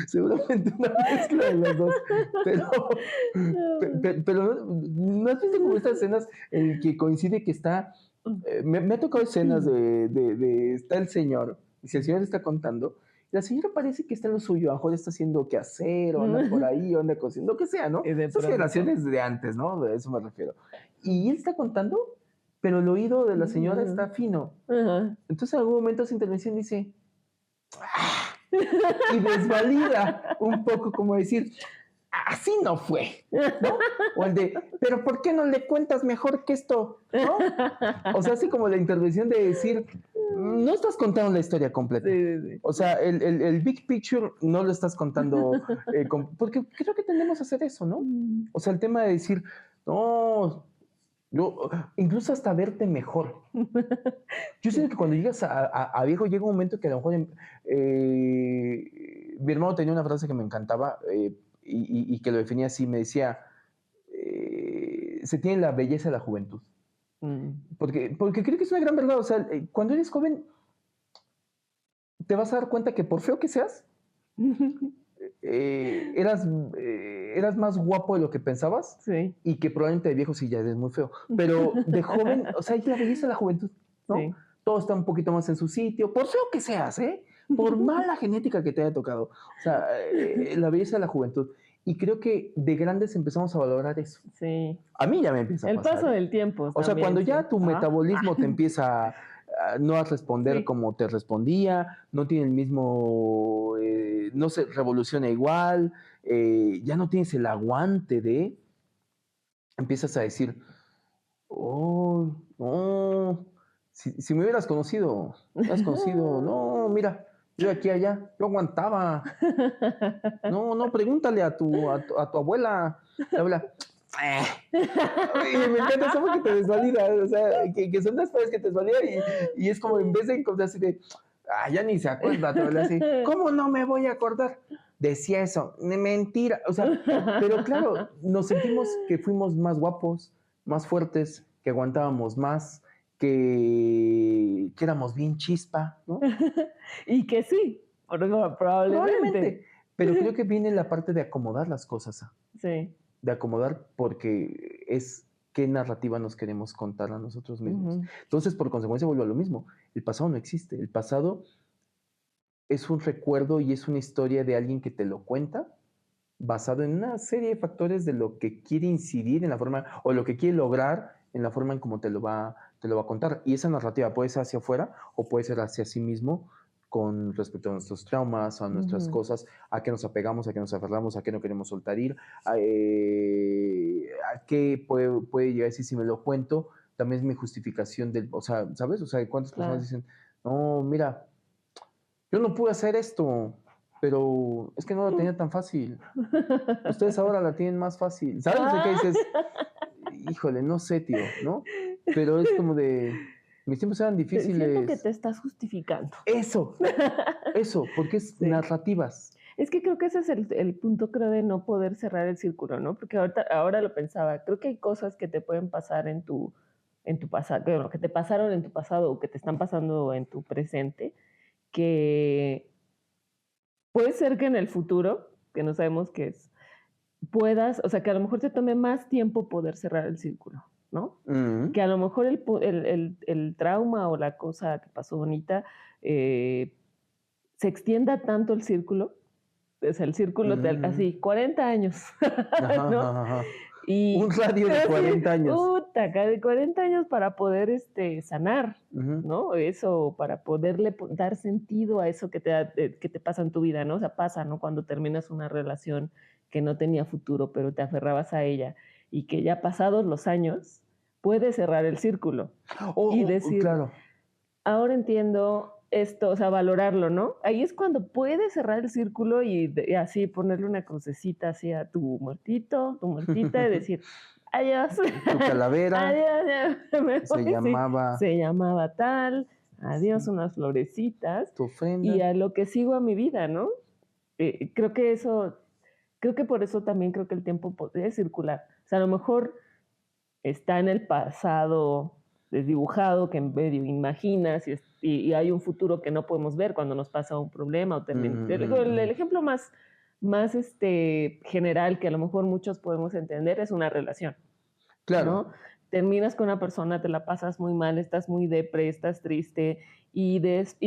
seguramente una mezcla de las dos. Pero, pero ¿no has visto como estas escenas en que coincide que está... me ha tocado escenas está el señor, y si el señor está contando, la señora parece que está en lo suyo, a lo mejor está haciendo qué hacer, o anda por ahí, o anda cociendo, lo que sea, ¿no?
Y de
Esas
pronto.
generaciones de antes, ¿no? De eso me refiero. Y él está contando, pero el oído de la señora está fino.
Ajá.
Entonces en algún momento esa intervención dice, y desvalida un poco como decir, así no fue, ¿no? O el de, pero ¿por qué no le cuentas mejor que esto? ¿No? O sea, así como la intervención de decir, no estás contando la historia
Sí,
completa.
sí, sí.
O sea, el big picture no lo estás contando, porque creo que tendemos a hacer eso, ¿no?
Mm,
O sea, el tema de decir, no, Incluso hasta verte mejor. Yo siento que cuando llegas a viejo llega un momento que a lo mejor mi hermano tenía una frase que me encantaba y que lo definía así, me decía, se tiene la belleza de la juventud.
Mm.
Porque creo que es una gran verdad, o sea, cuando eres joven te vas a dar cuenta que por feo que seas, eras, eras más guapo de lo que pensabas
Sí,
y que probablemente de viejo sí ya eres muy feo. Pero de joven, o sea, es la belleza de la juventud, ¿no?
sí.
Todo está un poquito más en su sitio, por feo que seas, ¿eh? Por mala genética que te haya tocado. O sea, la belleza de la juventud. Y creo que de grandes empezamos a valorar eso.
Sí.
A mí ya me empieza a
El
pasar,
paso
¿eh?
del tiempo
O sea, cuando
también, sí.
ya tu
Ah,
metabolismo te empieza no a responder
sí.
como te respondía, no tiene el mismo, no se revoluciona igual, ya no tienes el aguante de, empiezas a decir, oh, no, si me hubieras conocido, no, mira, yo de aquí a allá, yo aguantaba, no, no, pregúntale a tu abuela, la abuela, y me encanta eso porque te desvalida, o sea, que son las cosas que te desvalida y es como en vez de encontrarse de, ya ni se acuerda, te vuelve así, ¿cómo no me voy a acordar? Decía eso, mentira, o sea, pero claro, nos sentimos que fuimos más guapos, más fuertes, que aguantábamos más, que éramos bien chispa, ¿no?
Y que sí, probablemente.
Probablemente, pero creo que viene la parte de acomodar las cosas,
Sí.
de acomodar porque es qué narrativa nos queremos contar a nosotros mismos.
Ujú.
Entonces, por consecuencia, vuelvo a lo mismo. El pasado no existe. El pasado es un recuerdo y es una historia de alguien que te lo cuenta basado en una serie de factores de lo que quiere incidir en la forma o lo que quiere lograr en la forma en cómo te lo va a contar. Y esa narrativa puede ser hacia afuera o puede ser hacia sí mismo con respecto a nuestros traumas, a nuestras
Ujú.
cosas, a qué nos apegamos, a qué nos aferramos, a qué no queremos soltar ir, a qué puede llegar a decir si me lo cuento, también es mi justificación del, o sea, ¿sabes? O sea, ¿cuántas personas
Claro.
dicen, no, mira, yo no pude hacer esto, pero es que no lo tenía tan fácil. Ustedes ahora la tienen más fácil. ¿Sabes? O sea, que
Ah.
dices, híjole, no sé, tío, ¿no? Pero es como de, mis tiempos eran
Siento que te
difíciles.
estás justificando.
Eso, eso, porque es
Sí.
narrativas.
Es que creo que ese es el punto, creo, de no poder cerrar el círculo, ¿no? Porque ahora lo pensaba, creo que hay cosas que te pueden pasar en tu pasado, bueno, que te pasaron en tu pasado o que te están pasando en tu presente, que puede ser que en el futuro, que no sabemos qué es, puedas, o sea, que a lo mejor te tome más tiempo poder cerrar el círculo, ¿no?
Mm,
Que a lo mejor el trauma o la cosa que pasó bonita se extienda tanto el círculo, o sea, el círculo
mm.
así, 40 años,
Ajá,
¿no?
ajá, ajá. Un
Y
radio de
así,
40 años.
acá de 40 años para poder sanar,
Ujú,
¿no? Eso, para poderle dar sentido a eso que te pasa en tu vida, ¿no? O sea, pasa, ¿no? Cuando terminas una relación que no tenía futuro, pero te aferrabas a ella y que ya pasados los años, puedes cerrar el círculo y decir,
claro.
ahora entiendo esto, o sea, valorarlo, ¿no? Ahí es cuando puedes cerrar el círculo y así ponerle una crucecita así a tu muertito, tu muertita y decir, adiós,
Tu calavera
adiós, ya me
se
voy, sí,
llamaba
se llamaba tal, adiós,
sí,
unas florecitas
tu
y
ofrenda.
a lo que sigo a mi vida, ¿no? Creo que eso, creo que por eso también creo que el tiempo puede circular. O sea, a lo mejor está en el pasado desdibujado que medio imaginas y hay un futuro que no podemos ver cuando nos pasa un problema o
Mm,
termina.
mm,
El
mm.
ejemplo más general que a lo mejor muchos podemos entender es una relación,
Claro.
¿no? Terminas con una persona, te la pasas muy mal, estás muy depre, estás triste y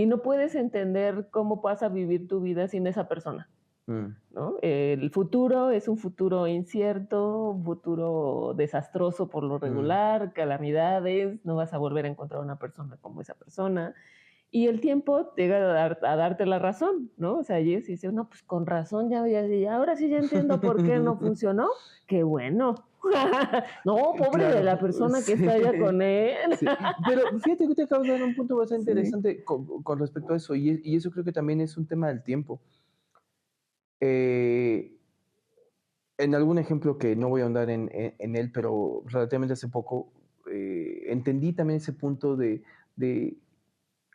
no puedes entender cómo vas a vivir tu vida sin esa persona.
Mm,
¿No? El futuro es un futuro incierto, un futuro desastroso por lo
mm.
regular, calamidades, no vas a volver a encontrar una persona como esa persona. Y el tiempo llega a darte la razón, ¿no? O sea, y dice, no, pues con razón, ahora sí ya entiendo por qué no funcionó. Qué bueno. No, pobre de la
Claro,
persona que está allá
sí,
con él.
sí. Pero fíjate que te acabas de dar un punto bastante
Sí.
interesante con respecto a eso, y eso creo que también es un tema del tiempo. Eh, en algún ejemplo que no voy a ahondar en él, pero relativamente hace poco, entendí también ese punto de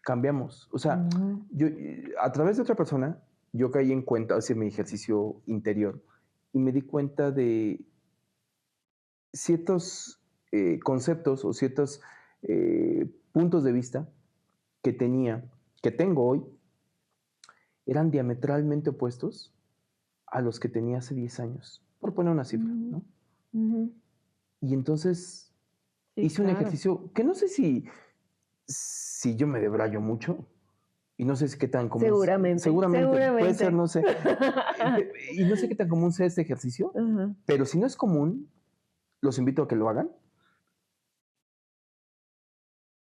cambiamos. O sea, yo, a través de otra persona, yo caí en cuenta, hacia mi ejercicio interior, y me di cuenta de ciertos conceptos o ciertos puntos de vista que tenía, que tengo hoy, eran diametralmente opuestos a los que tenía hace 10 años, por poner una cifra, ¿no? Y entonces
Sí,
hice un
claro.
ejercicio que no sé si yo me debrayo mucho, y no sé si qué tan común.
Seguramente.
Puede ser, no sé. Y no sé qué tan común sea este ejercicio, pero si no es común, los invito a que lo hagan.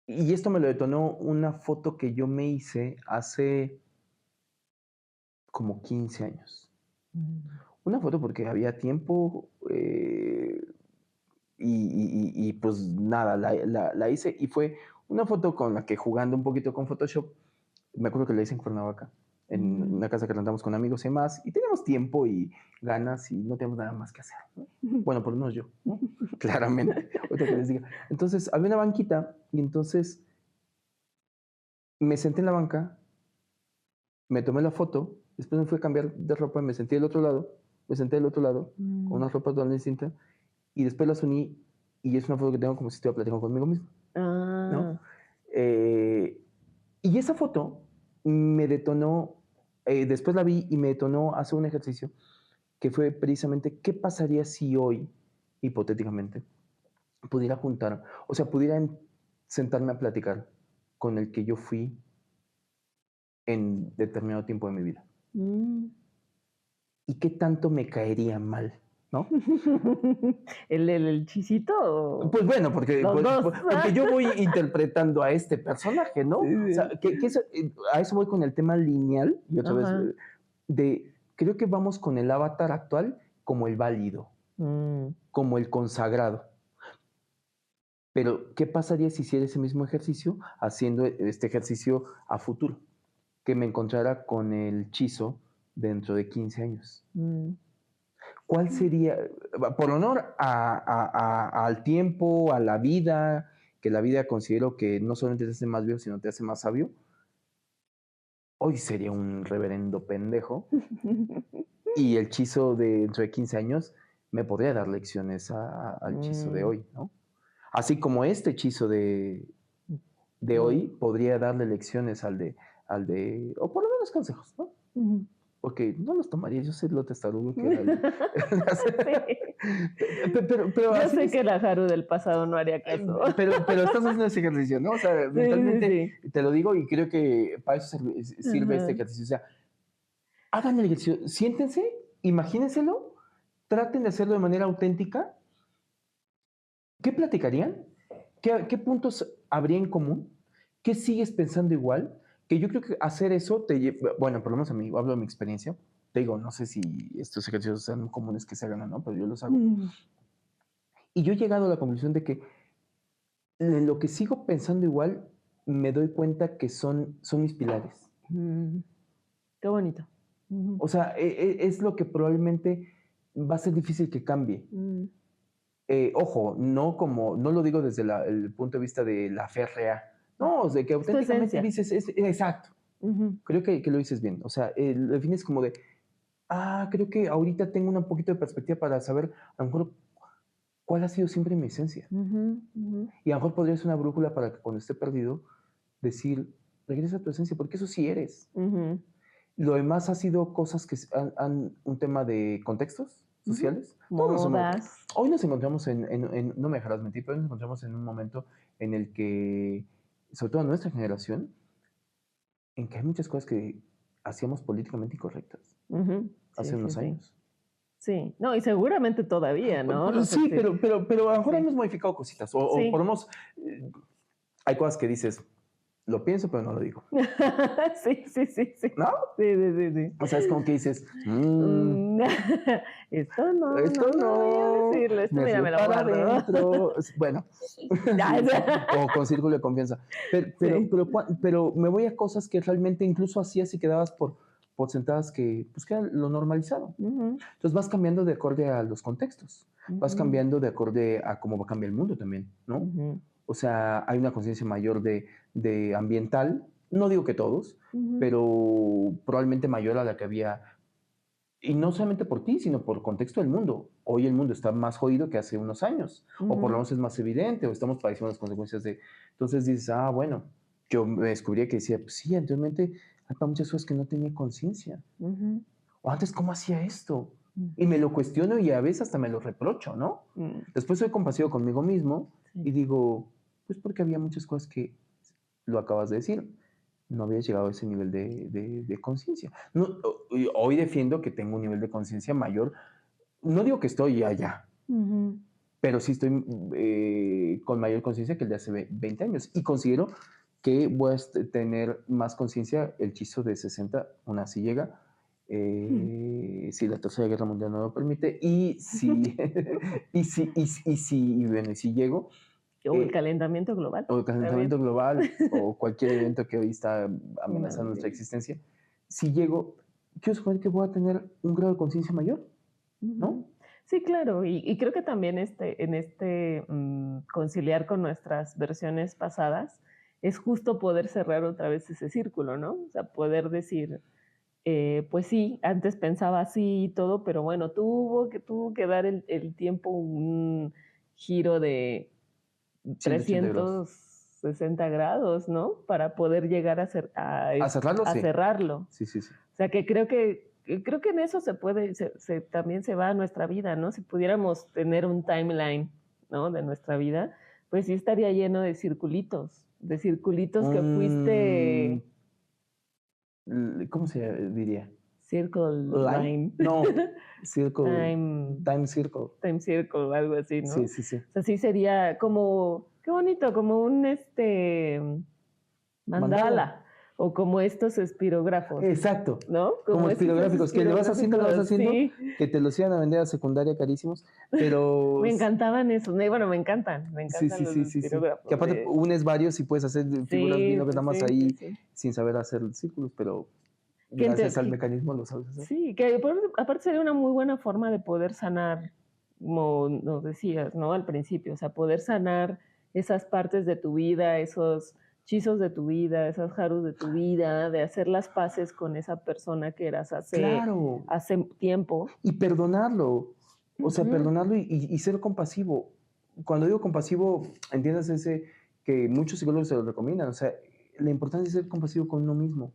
Y esto me lo detonó una foto que yo me hice hace como 15 años. Una foto porque había tiempo y pues nada, la hice y fue una foto con la que jugando un poquito con Photoshop, me acuerdo que la hice en Cuernavaca, en una casa que rentamos con amigos y demás, y teníamos tiempo y ganas y no teníamos nada más que hacer, ¿no? Bueno, por lo menos yo, ¿no? Claramente, ahorita que les diga. Entonces, había una banquita y entonces me senté en la banca, me tomé la foto, después me fui a cambiar de ropa, me senté del otro lado, me senté del otro lado, con unas ropas totalmente distintas, y después las uní y es una foto que tengo como si estuviera platicando conmigo mismo, ¿no? Y esa foto me detonó, después la vi y me detonó hacer un ejercicio que fue precisamente qué pasaría si hoy, hipotéticamente, pudiera juntar, o sea, pudiera sentarme a platicar con el que yo fui en determinado tiempo de mi vida. ¿Y qué tanto me caería mal? ¿No?
¿El chisito?
Pues bueno, porque yo voy interpretando a este personaje, ¿no?
Sí, sí.
O sea, a eso voy con el tema lineal y otra vez creo que vamos con el avatar actual como el válido, como el consagrado. Pero, ¿qué pasaría si hiciera ese mismo ejercicio haciendo este ejercicio a futuro? Que me encontrara con el Chizo dentro de 15 años. ¿Cuál sería, por honor al tiempo, a la vida, que la vida considero que no solamente te hace más viejo, sino te hace más sabio? Hoy sería un reverendo pendejo. Y el Chizo de dentro de 15 años me podría dar lecciones al Chizo de hoy, ¿no? Así como este Chizo de hoy podría darle lecciones al de, o por lo menos consejos, ¿no? Porque no los tomaría, yo sé lo testarudo que era. Pero
yo sé que la Haru del pasado no haría caso.
Pero estás haciendo ese ejercicio, ¿no? O sea, mentalmente te lo digo y creo que para eso sirve este ejercicio. O sea, hagan el ejercicio, siéntense, imagínenselo, traten de hacerlo de manera auténtica. ¿Qué platicarían? ¿Qué puntos habría en común? ¿Qué sigues pensando igual? Que yo creo que hacer eso te lleva, bueno, por lo menos a mí, hablo de mi experiencia, te digo, no sé si estos ejercicios sean comunes que se hagan o no, pero yo los hago. Y yo he llegado a la conclusión de que en lo que sigo pensando igual, me doy cuenta que son mis pilares.
Qué bonito.
O sea, es lo que probablemente va a ser difícil que cambie. Ojo, no lo digo desde el punto de vista de la férrea, no, de que auténticamente dices, exacto. Creo que lo dices bien. O sea, lo defines como de, creo que ahorita tengo un poquito de perspectiva para saber a lo mejor cuál ha sido siempre mi esencia. Y a lo mejor podría ser una brújula para que cuando esté perdido, decir, regresa a tu esencia, porque eso sí eres. Lo demás ha sido cosas que han un tema de contextos sociales.
Modas.
Hoy nos encontramos no me dejarás mentir, pero hoy nos encontramos en un momento en el que, sobre todo en nuestra generación, en que hay muchas cosas que hacíamos políticamente incorrectas hace unos años.
Sí, no, y seguramente todavía, ¿no?
Sí, pero a lo mejor hemos modificado cositas, o por lo menos hay cosas que dices, lo pienso, pero no lo digo.
Sí.
¿No?
Sí.
O sea, es como que dices,
esto no voy a decirlo, esto mira, me lo guardo.
Adentro. Bueno, o con círculo de confianza. Pero me voy a cosas que realmente incluso hacías y quedabas por sentadas que, pues, que era lo normalizado. Entonces vas cambiando de acorde a los contextos, vas cambiando de acorde a cómo va a cambiar el mundo también, ¿no? O sea, hay una conciencia mayor de ambiental, no digo que todos, pero probablemente mayor a la que había, y no solamente por ti, sino por contexto del mundo. Hoy el mundo está más jodido que hace unos años, o por lo menos es más evidente, o estamos padeciendo las consecuencias de... Entonces dices, ah, bueno, yo me descubrí que decía, pues sí, anteriormente hay para muchas cosas que no tenía conciencia. O antes, ¿cómo hacía esto? Y me lo cuestiono y a veces hasta me lo reprocho, ¿no? Después soy compasivo conmigo mismo y digo, pues porque había muchas cosas que, lo acabas de decir, no había llegado a ese nivel de conciencia. No, hoy defiendo que tengo un nivel de conciencia mayor. No digo que estoy allá, pero sí estoy con mayor conciencia que el de hace 20 años. Y considero que voy a tener más conciencia, el chizo de 60, aún así llega, si la Tercera Guerra Mundial no lo permite, y si, bueno, y si llego,
O el calentamiento global.
o el calentamiento global, o cualquier evento que hoy está amenazando nuestra
Madre.
existencia, si llego, quiero suponer que voy a tener un grado de conciencia mayor, ¿no?
Sí, claro, y creo que también en este conciliar con nuestras versiones pasadas es justo poder cerrar otra vez ese círculo, ¿no? O sea, poder decir, pues sí, antes pensaba así y todo, pero bueno, tuvo que dar el tiempo un giro de
180 grados.
360 grados, ¿no? Para poder llegar
A cerrarlo,
a
sí.
cerrarlo.
Sí, sí, sí.
O sea, que creo que en eso se puede, también se va nuestra vida, ¿no? Si pudiéramos tener un timeline, ¿no? De nuestra vida, pues sí estaría lleno de circulitos que fuiste
¿Cómo se diría?
circle line.
No, circle,
time,
time circle.
time circle, algo así, ¿no?
Sí, sí, sí.
O sea, sí sería como, qué bonito, como un mandala. O como estos espirógrafos.
Exacto.
¿No?
Como espirográficos, que le vas haciendo,
sí.
que te los iban a vender a secundaria carísimos, pero...
Me encantaban esos, bueno, me encantan
Sí, sí,
los
sí, sí, sí.
espirógrafos.
Que aparte unes varios y puedes hacer figuras bien locas nada más ahí
sí.
sin saber hacer círculos, pero
Que
gracias al mecanismo lo sabes hacer.
Sí, que aparte sería una muy buena forma de poder sanar, como nos decías, ¿no? Al principio, o sea, poder sanar esas partes de tu vida, esos chizos de tu vida, esas jarus de tu vida, de hacer las paces con esa persona que eras
Claro.
hace tiempo.
Y perdonarlo, o sea, perdonarlo y ser compasivo. Cuando digo compasivo, entiendas ese que muchos psicólogos se lo recomiendan, o sea, la importancia es ser compasivo con uno mismo.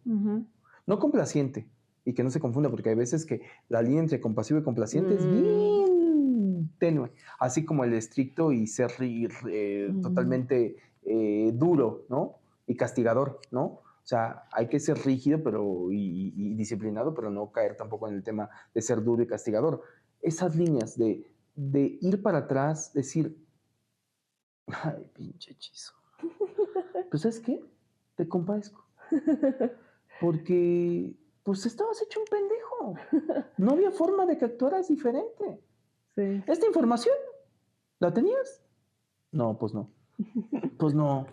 No complaciente, y que no se confunda, porque hay veces que la línea entre compasivo y complaciente es bien tenue, así como el estricto y ser totalmente duro, ¿no? Y castigador, ¿no? O sea, hay que ser rígido y disciplinado, pero no caer tampoco en el tema de ser duro y castigador. Esas líneas de ir para atrás, decir, ay, pinche hechizo. Pues, ¿sabes qué? Te compadezco. Porque, pues, estabas hecho un pendejo. No había forma de que actuaras diferente.
Sí.
¿Esta información la tenías? No, pues no. Pues no.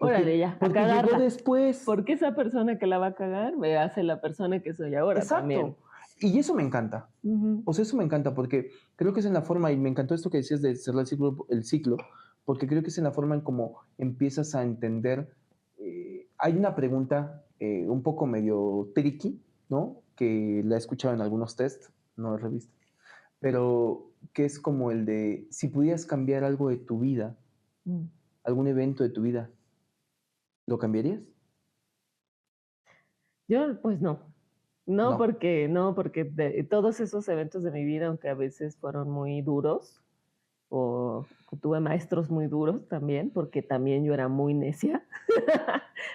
Órale, ya, a
Porque
cagarla.
llegó después.
Porque esa persona que la va a cagar me hace la persona que soy ahora.
Exacto.
También.
Y eso me encanta. O sea, eso me encanta porque creo que es en la forma, y me encantó esto que decías de cerrar el ciclo, porque creo que es en la forma en cómo empiezas a entender. Hay una pregunta un poco medio tricky, ¿no? Que la he escuchado en algunos tests, no he revisto, pero que es como el de si pudieras cambiar algo de tu vida, algún evento de tu vida, ¿lo cambiarías?
Yo, pues no.
No.
Porque todos esos eventos de mi vida, aunque a veces fueron muy duros, o tuve maestros muy duros también, porque también yo era muy necia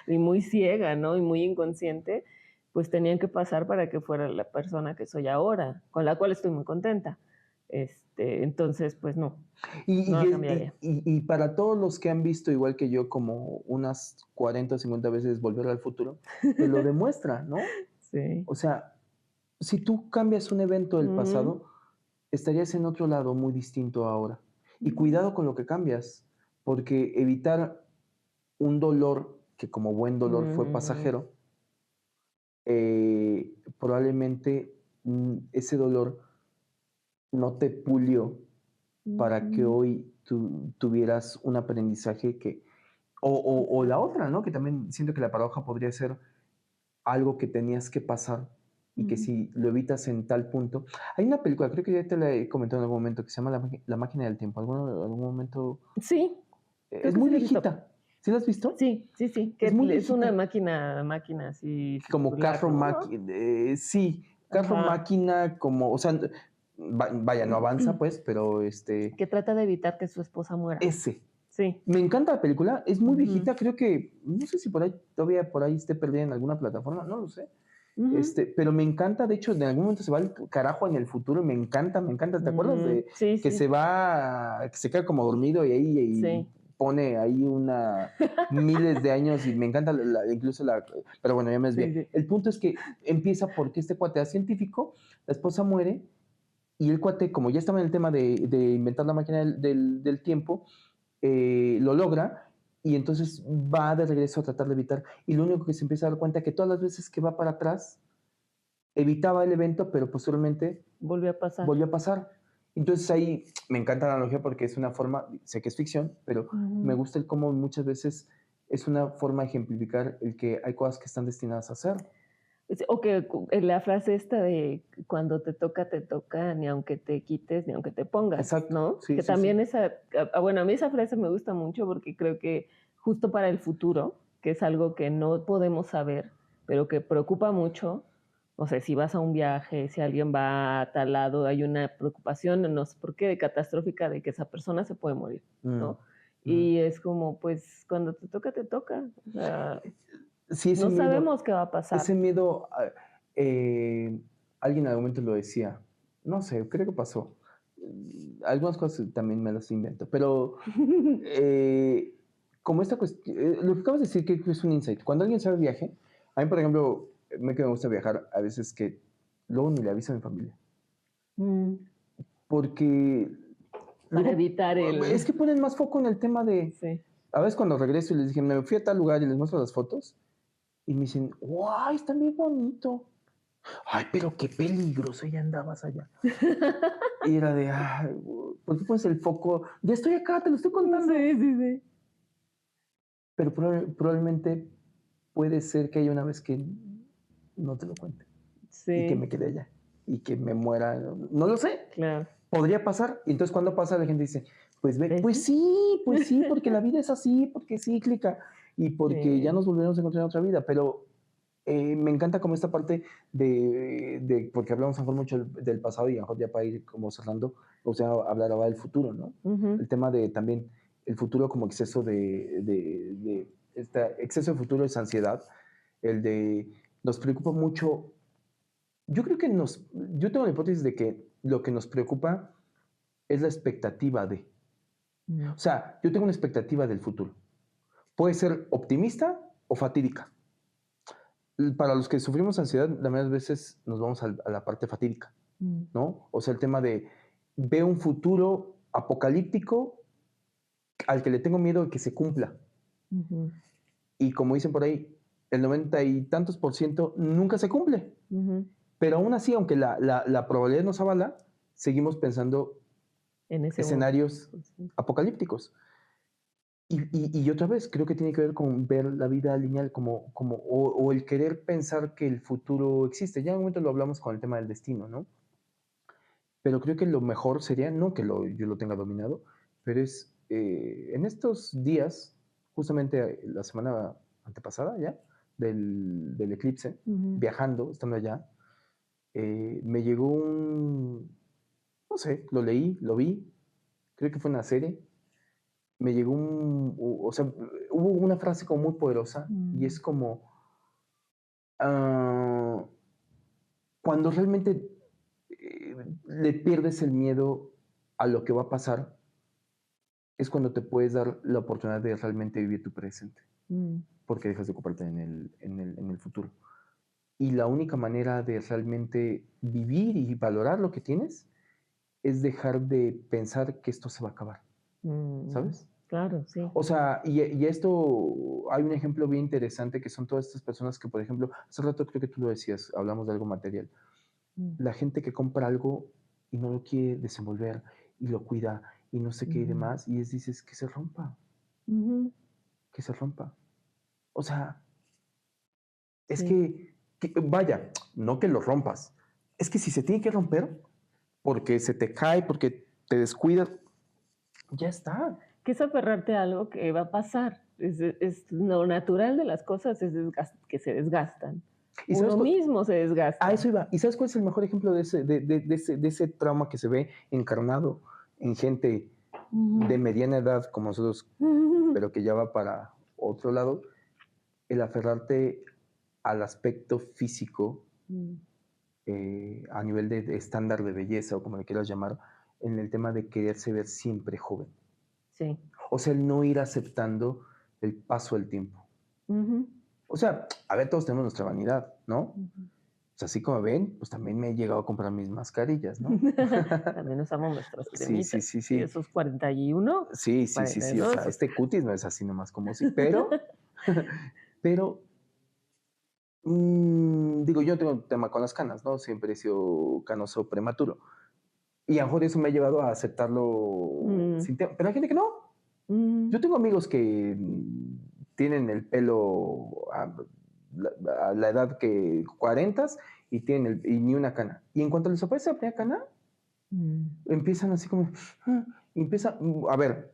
y muy ciega, ¿no? Y muy inconsciente, pues tenían que pasar para que fuera la persona que soy ahora, con la cual estoy muy contenta. Entonces, pues no, no la cambiaría.
Y para todos los que han visto, igual que yo, como unas 40 o 50 veces Volver al Futuro, te lo demuestra, ¿no?
Sí.
O sea, si tú cambias un evento del pasado, estarías en otro lado muy distinto ahora. Y cuidado con lo que cambias, porque evitar un dolor que como buen dolor fue pasajero, probablemente ese dolor no te pulió para que
Ujú,
hoy tú tuvieras un aprendizaje que, o la otra, ¿no? Que también siento que la paradoja podría ser algo que tenías que pasar y que
ujú.
si lo evitas en tal punto. Hay una película, creo que ya te la he comentado en algún momento, que se llama La máquina del tiempo. Algún momento?
Sí, creo
Es
que
muy
sí la he visto.
viejita. ¿Sí la has visto?
Sí, sí, sí,
Es
que
muy
es una
viejita.
máquina así
Como
circular,
carro
¿no? ¿No?
máquina, sí, carro
Ajá.
máquina, como, o sea, vaya, no avanza, pues, pero
Que trata de evitar que su esposa muera.
ese.
Sí.
Me encanta la película, es muy
Ujú,
viejita, creo que, no sé si por ahí, todavía por ahí esté perdida en alguna plataforma, no lo sé.
ujú.
Pero me encanta, de hecho, en algún momento se va al carajo en el futuro, me encanta, me encanta. ¿Te acuerdas de
Sí,
que se
sí,
va, que se queda como dormido y ahí y
sí.
pone ahí miles de años y me encanta incluso pero bueno, ya me
Sí,
desvié.
sí.
El punto es que empieza porque este cuate es científico, la esposa muere y el cuate, como ya estaba en el tema de inventar la máquina del tiempo, lo logra y entonces va de regreso a tratar de evitar. Y lo único que se empieza a dar cuenta es que todas las veces que va para atrás, evitaba el evento, pero posteriormente
Volvió a pasar.
volvió a pasar. Entonces ahí me encanta la analogía porque es una forma, sé que es ficción, pero me
Ujú.
gusta el cómo muchas veces es una forma de ejemplificar el que hay cosas que están destinadas a ser.
O que la frase esta de cuando te toca, ni aunque te quites, ni aunque te pongas,
Exacto,
¿no?
sí,
Que
sí, sí.
también bueno, a mí esa frase me gusta mucho porque creo que justo para el futuro, que es algo que no podemos saber, pero que preocupa mucho, o sea, si vas a un viaje, si alguien va a tal lado, hay una preocupación, no sé por qué, catastrófica de que esa persona se puede morir,
Mm,
¿no?
mm.
Y es como, pues, cuando te toca, te toca. O sea,
Sí,
no sabemos qué va a
ese
pasar.
miedo, alguien en algún momento lo decía, no sé, creo que pasó. Algunas cosas también me las invento, pero eh, como esta cuestión, lo que acabas de decir que es un insight. Cuando alguien sabe viaje, a mí, por ejemplo, que me gusta viajar, a veces que luego ni le aviso a mi familia,
Mm,
porque
para
luego
evitar
es que ponen más foco en el tema de,
sí.
a veces cuando regreso y les dije, me fui a tal lugar y les muestro las fotos, y me dicen, ¡guau! Está bien bonito. Ay, pero qué peligroso, ya andabas allá. Y era de, ay, ¿por qué pones el foco? Ya estoy acá, te lo estoy contando.
Sí, sí, sí.
Pero probablemente puede ser que haya una vez que no te lo cuente y que me
Sí,
quede allá y que me muera. No lo sé,
claro.
podría pasar. Y entonces cuando pasa la gente dice, pues ve,
¿Ves?
pues sí, porque la vida es así, porque es cíclica y porque ya
Sí.
nos volveremos a encontrar en otra vida. Pero me encanta como esta parte porque hablamos a lo mejor mucho del pasado y a lo mejor ya para ir como cerrando, o sea, hablar ahora del futuro, ¿no?
Ujú,
El tema de también el futuro como exceso exceso de futuro es ansiedad, el de nos preocupa mucho. Yo creo que yo tengo la hipótesis de que lo que nos preocupa es la expectativa de.
mm,
O sea, yo tengo una expectativa del futuro. Puede ser optimista o fatídica. Para los que sufrimos ansiedad, la mayoría de veces nos vamos a la parte fatídica,
mm,
¿no? O sea, el tema de veo un futuro apocalíptico al que le tengo miedo de que se cumpla.
ujú,
Y como dicen por ahí, el 90 y tantos por ciento nunca se cumple.
ujú.
Pero aún así, aunque la probabilidad nos avala, seguimos pensando
En ese mundo.
escenarios
Pues sí.
apocalípticos. Y otra vez, creo que tiene que ver con ver la vida lineal o el querer pensar que el futuro existe. Ya en un momento lo hablamos con el tema del destino, ¿no? Pero creo que lo mejor sería, no que yo lo tenga dominado, pero es en estos días, justamente la semana antepasada ya, del eclipse,
Ujú.
viajando, estando allá, me llegó no sé, lo leí, lo vi, creo que fue una serie, me llegó o sea, hubo una frase como muy poderosa y es
Mm,
como, ah, cuando realmente le pierdes el miedo a lo que va a pasar, es cuando te puedes dar la oportunidad de realmente vivir tu presente,
mm,
porque dejas de ocuparte en el futuro. Y la única manera de realmente vivir y valorar lo que tienes es dejar de pensar que esto se va a acabar,
mm.
¿sabes?
Claro, sí.
O sea, y esto hay un ejemplo bien interesante que son todas estas personas que, por ejemplo, hace rato creo que tú lo decías, hablamos de algo material.
Mm,
La gente que compra algo y no lo quiere desenvolver y lo cuida y no sé qué y
Ujú.
demás, y dices, que se rompa,
Ujú.
que se rompa. O sea, es
Sí.
vaya, no que lo rompas, es que si se tiene que romper, porque se te cae, porque te descuidas, ya está.
Que es aferrarte a algo que va a pasar. Es lo natural de las cosas es que se desgastan.
¿Y sabes
Uno
cuál?
mismo se
A
desgasta.
eso iba. ¿Y sabes cuál es el mejor ejemplo de ese trauma que se ve encarnado en gente de
Ujú.
mediana edad como nosotros, pero que ya va para otro lado? El aferrarte al aspecto físico
Mm,
a nivel de estándar de belleza o como le quieras llamar, en el tema de quererse ver siempre joven.
sí.
O sea, el no ir aceptando el paso del tiempo.
Ujú,
O sea, a ver, todos tenemos nuestra vanidad, ¿no?
ujú.
O sea, así como ven, pues también me he llegado a comprar mis mascarillas, ¿no?
También usamos nuestras
Sí, sí,
cremitas.
sí,
Y
sí.
esos 41,
Sí, sí, sí, sí. O sea,
42.
este cutis no es así nomás como sí, pero, digo, yo tengo un tema con las canas, ¿no? Siempre he sido canoso prematuro. Y a lo mejor eso me ha llevado a aceptarlo
Mm,
sin tema. Pero hay gente que no.
mm,
Yo tengo amigos que tienen el pelo a la edad que 40 y tienen y ni una cana. Y en cuanto les aparece la primera cana,
mm,
empiezan así como, y empieza, a ver,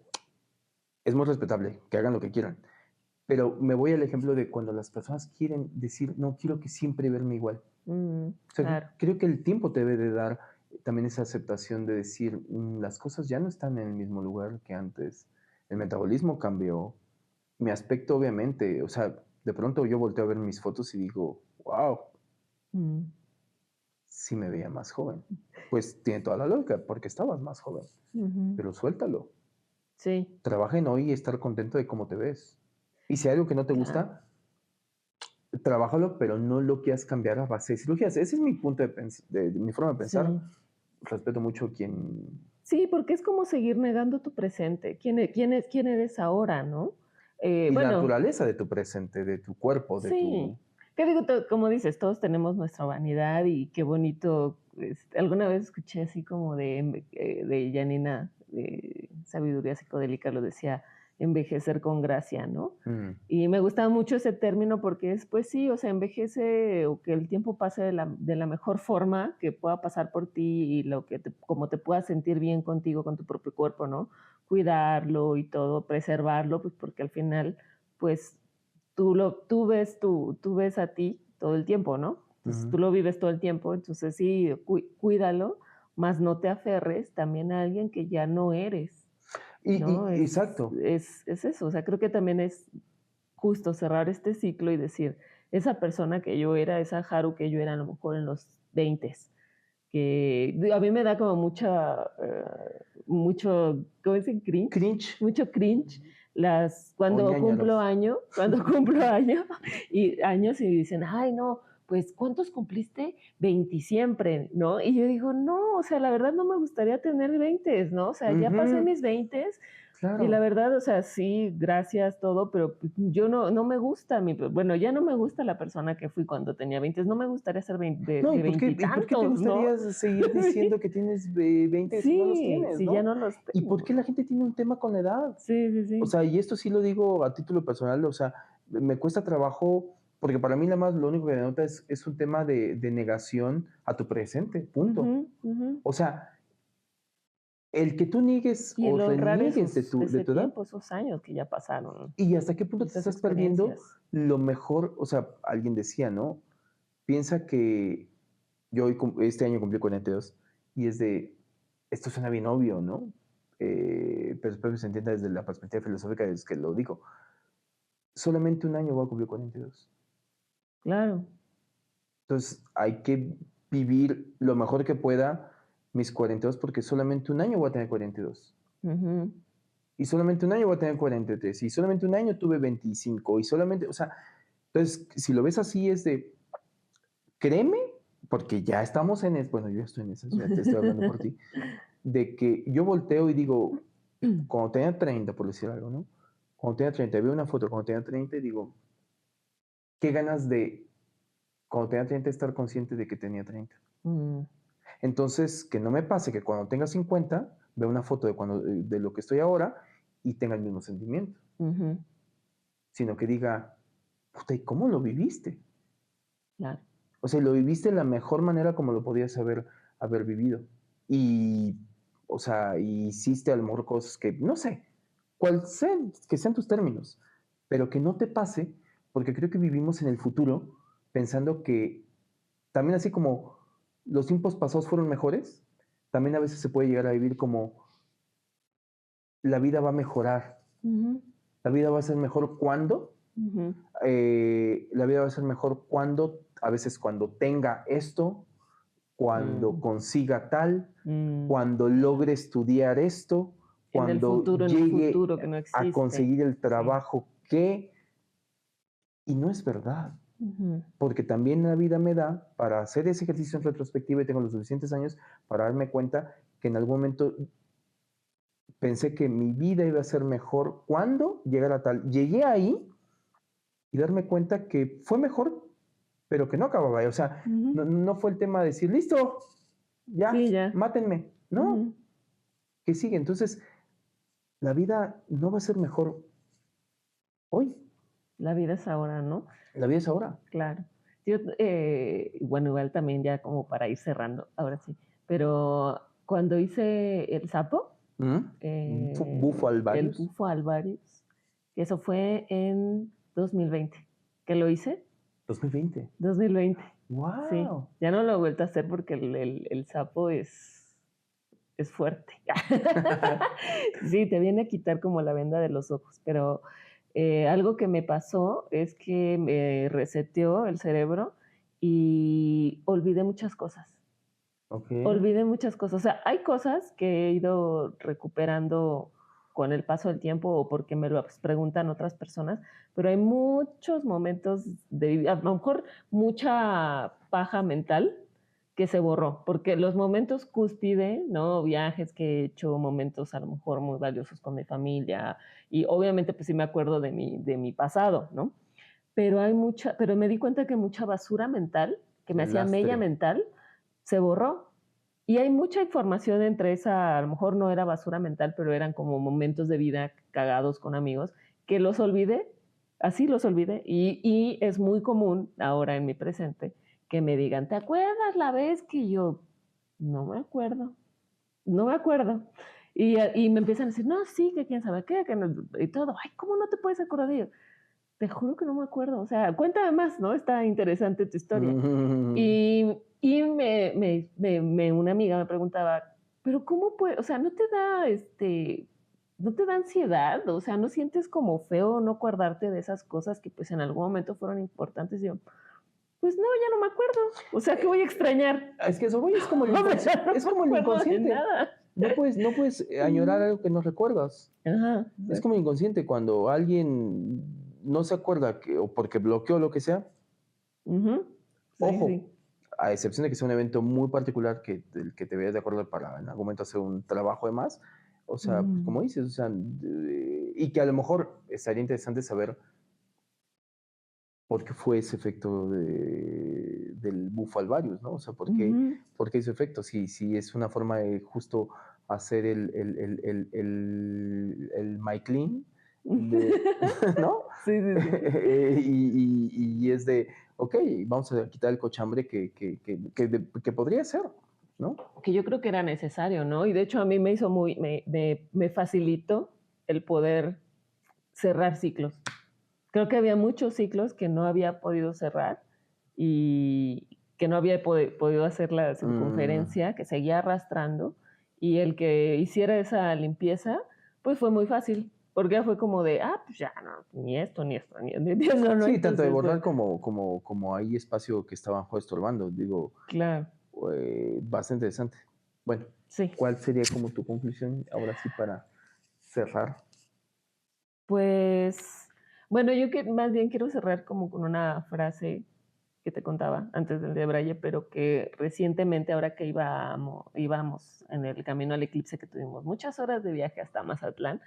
es muy respetable, que hagan lo que quieran, pero me voy al ejemplo de cuando las personas quieren decir, no quiero que siempre verme igual. O sea,
claro.
creo que el tiempo te debe de dar también esa aceptación de decir, las cosas ya no están en el mismo lugar que antes. El metabolismo cambió, mi aspecto obviamente, o sea, de pronto yo volteo a ver mis fotos y digo, wow,
Mm,
sí me veía más joven. Pues tiene toda la lógica, porque estabas más joven,
ujú.
pero suéltalo.
Sí,
Trabaja en hoy y estar contento de cómo te ves. Y si hay algo que no te
claro.
gusta, trabájalo, pero no lo quieras cambiar a base de cirugías. Ese es mi punto de mi forma de pensar.
Sí.
Respeto mucho quien...
Sí, porque es como seguir negando tu presente. ¿Quién eres ahora, no?
Y la
Bueno,
naturaleza de tu presente, de tu cuerpo, de
sí.
tu...
¿Qué digo? Como dices, todos tenemos nuestra vanidad y qué bonito. Alguna vez escuché así como de Janina, de Sabiduría Psicodélica, lo decía, envejecer con gracia, ¿no?
Mm,
Y me gustaba mucho ese término porque es, pues sí, o sea, envejece o que el tiempo pase de la mejor forma que pueda pasar por ti y como te puedas sentir bien contigo, con tu propio cuerpo, ¿no? Cuidarlo y todo, preservarlo, pues porque al final, pues tú ves a ti todo el tiempo, ¿no? Entonces
ujú.
tú lo vives todo el tiempo, entonces sí, cuídalo, más no te aferres también a alguien que ya no eres, ¿no?
Exacto.
Es eso, o sea, creo que también es justo cerrar este ciclo y decir, esa persona que yo era, esa Haru que yo era a lo mejor en los 20, que a mí me da como ¿cómo dicen? Cringe,
Cringe
mucho cringe,
o ñáñaros.
cuando cumplo años y dicen, ay, no, pues ¿cuántos cumpliste? 20 siempre, ¿no? Y yo digo, no, o sea, la verdad no me gustaría tener 20, ¿no? O sea, ya pasé
Ujú,
mis 20 y la
claro.
verdad, o sea, sí, gracias, todo, pero pues, yo no me gusta, bueno, ya no me gusta la persona que fui cuando tenía 20, no me gustaría ser
No,
de
y por qué te
veintitantos, ¿no?
gustaría seguir diciendo que tienes 20 si no los
Sí,
tienes,
sí, ya
no?
no los
¿Y por
tengo,
qué la
¿no?
gente tiene un tema con la edad?
Sí, sí,
O
sí.
sea, y esto sí lo digo a título personal, o sea, me cuesta trabajo, porque para mí nada más lo único que denota es un tema de negación a tu presente, punto.
Ujú, ujú.
O sea, el que tú niegues
Y
o
el honrar
reniegues de
ese
tu edad,
tiempo, esos años que ya pasaron,
y hasta qué punto te
esas
estás perdiendo
experiencias.
lo mejor, o sea, alguien decía, ¿no? Piensa que yo este año cumplí 42 y es de, esto suena bien obvio, ¿no? Pero espero que se entienda desde la perspectiva filosófica desde que lo digo. Solamente un año voy a cumplir 42.
Claro.
Entonces hay que vivir lo mejor que pueda mis 42 porque solamente un año voy a tener 42.
Ujú.
Y solamente un año voy a tener 43. Y solamente un año tuve 25. Y solamente, o sea, entonces si lo ves así es de, créeme, porque ya estamos en eso, bueno, yo estoy en eso, ya te estoy hablando por ti, de que yo volteo y digo, cuando tenía 30, por decir algo, ¿no? Cuando tenía 30, veo una foto cuando tenía 30 y digo, qué ganas de, cuando tenía 30, estar consciente de que tenía 30.
Mm,
Entonces, que no me pase que cuando tenga 50 vea una foto de lo que estoy ahora y tenga el mismo sentimiento, sino que diga, puta, ¿y cómo lo viviste?
Claro.
O sea, lo viviste de la mejor manera como lo podías haber vivido. Y, o sea, hiciste a lo mejor cosas que, no sé, que sean tus términos, pero que no te pase, porque creo que vivimos en el futuro pensando que también así como los tiempos pasados fueron mejores, también a veces se puede llegar a vivir como la vida va a mejorar, la vida va a ser mejor cuando, la vida va a ser mejor cuando, a veces cuando tenga esto, cuando consiga tal, cuando logre estudiar esto,
En el
cuando
futuro,
llegue
que no
a
existe.
conseguir el trabajo que, y no es verdad, porque también la vida me da para hacer ese ejercicio en retrospectiva y tengo los suficientes años para darme cuenta que en algún momento pensé que mi vida iba a ser mejor cuando llegara a tal. Llegué ahí y darme cuenta que fue mejor, pero que no acababa ahí. O sea, no fue el tema de decir, listo, ya,
Sí, ya.
mátenme. No, que sigue. Entonces, la vida no va a ser mejor hoy.
La vida es ahora, ¿no?
La vida es ahora.
Claro. Yo, bueno, igual también ya como para ir cerrando, ahora sí. Pero cuando hice el sapo,
Bufo
el
Alvarius.
Bufo Alvarius, que eso fue en 2020, que lo hice.
2020.
2020.
Wow.
Sí, ya no lo he vuelto a hacer porque el sapo es fuerte. Sí, te viene a quitar como la venda de los ojos, pero algo que me pasó es que me reseteó el cerebro y olvidé muchas cosas.
Okay.
Olvidé muchas cosas. O sea, hay cosas que he ido recuperando con el paso del tiempo o porque me lo preguntan otras personas, pero hay muchos momentos a lo mejor mucha paja mental que se borró, porque los momentos cúspide, ¿no? Viajes que he hecho, momentos a lo mejor muy valiosos con mi familia, y obviamente pues sí me acuerdo de mi pasado, ¿no? Pero me di cuenta que mucha basura mental, que me hacía mella mental, se borró. Y hay mucha información entre esa, a lo mejor no era basura mental, pero eran como momentos de vida cagados con amigos, que los olvidé, así los olvidé. Y es muy común ahora en mi presente que me digan, ¿te acuerdas la vez que yo? No me acuerdo, no me acuerdo. Y me empiezan a decir, no, sí, que quién sabe qué, que no, y todo. Ay, ¿cómo no te puedes acordar de ello? Te juro que no me acuerdo. O sea, cuéntame más, ¿no? Está interesante tu historia. Y una amiga me preguntaba, pero ¿cómo puede? O sea, ¿no te da no te da ansiedad? O sea, ¿no sientes como feo no acordarte de esas cosas que pues en algún momento fueron importantes? Y yo, pues no, ya no me acuerdo. O sea, ¿qué voy a extrañar?
Es que eso, es como el inconsciente.
No
Es como
me
el
acuerdo de
inconsciente.
nada.
No puedes añorar algo que no recuerdas.
Ajá.
Es como el inconsciente cuando alguien no se acuerda o porque bloqueó lo que sea.
Sí,
Ojo,
sí.
a excepción de que sea un evento muy particular del que te vayas de acuerdo para en algún momento hacer un trabajo de más. O sea, pues como dices, o sea, y que a lo mejor estaría interesante saber por qué fue ese efecto del bufo alvarius, ¿no? O sea, ¿por qué hizo efecto? Si es una forma de justo hacer el My Clean, ¿no?
Sí, sí, sí.
y es de, ok, vamos a quitar el cochambre que podría ser, ¿no?
Que yo creo que era necesario, ¿no? Y de hecho a mí me hizo me facilitó el poder cerrar ciclos. Creo que había muchos ciclos que no había podido cerrar y que no había podido hacer la circunferencia, que seguía arrastrando, y el que hiciera esa limpieza, pues fue muy fácil, porque ya fue como de, pues ya, no, ni esto, ni esto, ni eso, ¿no?
Sí,
Entonces,
tanto de borrar como hay espacio que estaba estorbando, digo,
claro.
bastante interesante. Bueno,
sí.
¿Cuál sería como tu conclusión ahora sí para cerrar?
Pues, bueno, más bien quiero cerrar como con una frase que te contaba antes del de Braille, pero que recientemente, ahora que íbamos en el camino al eclipse, que tuvimos muchas horas de viaje hasta Mazatlán,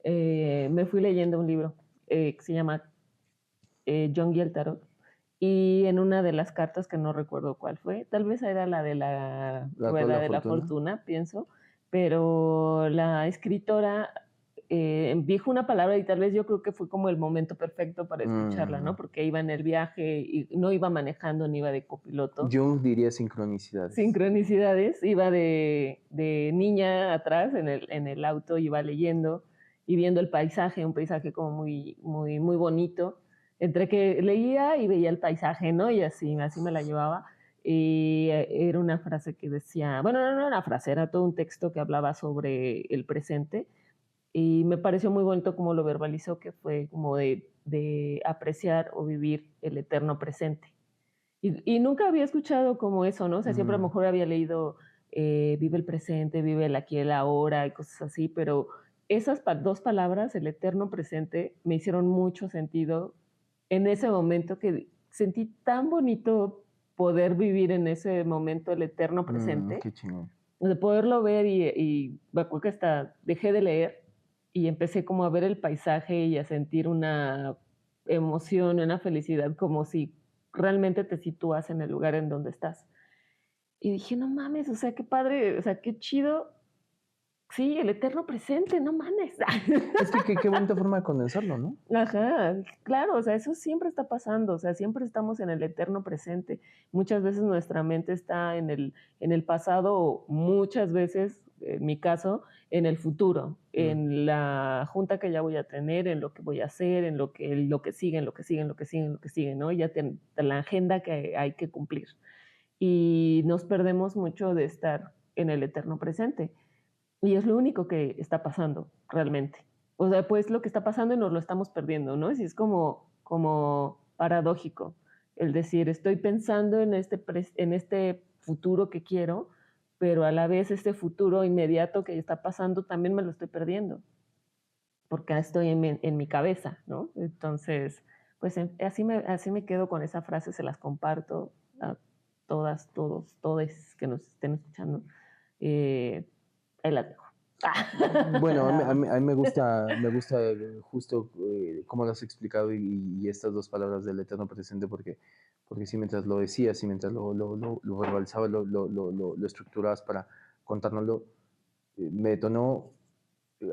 me fui leyendo un libro que se llama Jung y el Tarot. Y en una de las cartas, que no recuerdo cuál fue, tal vez era la de la rueda de la fortuna, pienso, pero la escritora dijo una palabra y tal vez yo creo que fue como el momento perfecto para escucharla, ¿no? Porque iba en el viaje y no iba manejando ni iba de copiloto.
Yo diría sincronicidades.
Sincronicidades, iba de niña atrás en el auto, iba leyendo y viendo el paisaje, un paisaje como muy, muy, muy bonito. Entre que leía y veía el paisaje, ¿no? Y así me la llevaba. Y era una frase que decía, bueno, no era una frase, era todo un texto que hablaba sobre el presente. Y me pareció muy bonito cómo lo verbalizó, que fue como de apreciar o vivir el eterno presente. Y nunca había escuchado como eso, ¿no? O sea, siempre a lo mejor había leído vive el presente, vive el aquí y el ahora y cosas así, pero esas dos palabras, el eterno presente, me hicieron mucho sentido en ese momento que sentí tan bonito poder vivir en ese momento el eterno presente,
Qué chingón.
de poderlo ver y me acuerdo que hasta dejé de leer y empecé como a ver el paisaje y a sentir una emoción, una felicidad, como si realmente te sitúas en el lugar en donde estás. Y dije, no mames, o sea, qué padre, o sea, qué chido. Sí, el eterno presente, no mames.
Es que qué bonita forma de condensarlo, ¿no?
Ajá, claro, o sea, eso siempre está pasando, o sea, siempre estamos en el eterno presente. Muchas veces nuestra mente está en el pasado, o muchas veces, en mi caso, en el futuro, en la junta que ya voy a tener, en lo que voy a hacer, en lo que sigue, en lo que sigue, en lo que sigue, en lo que sigue, ¿no? Ya la agenda que hay que cumplir. Y nos perdemos mucho de estar en el eterno presente. Y es lo único que está pasando realmente. O sea, pues lo que está pasando y nos lo estamos perdiendo, ¿no? Y es como paradójico el decir, estoy pensando en este futuro que quiero, pero a la vez este futuro inmediato que está pasando también me lo estoy perdiendo, porque estoy en mi cabeza, ¿no? Entonces, pues así me quedo con esa frase, se las comparto a todas, todos, todes que nos estén escuchando. Ahí las dejo.
Bueno, a mí me gusta justo cómo lo has explicado y estas dos palabras del eterno presente, porque sí, mientras lo decías y mientras lo verbalizabas, lo estructurabas para contárnoslo, me detonó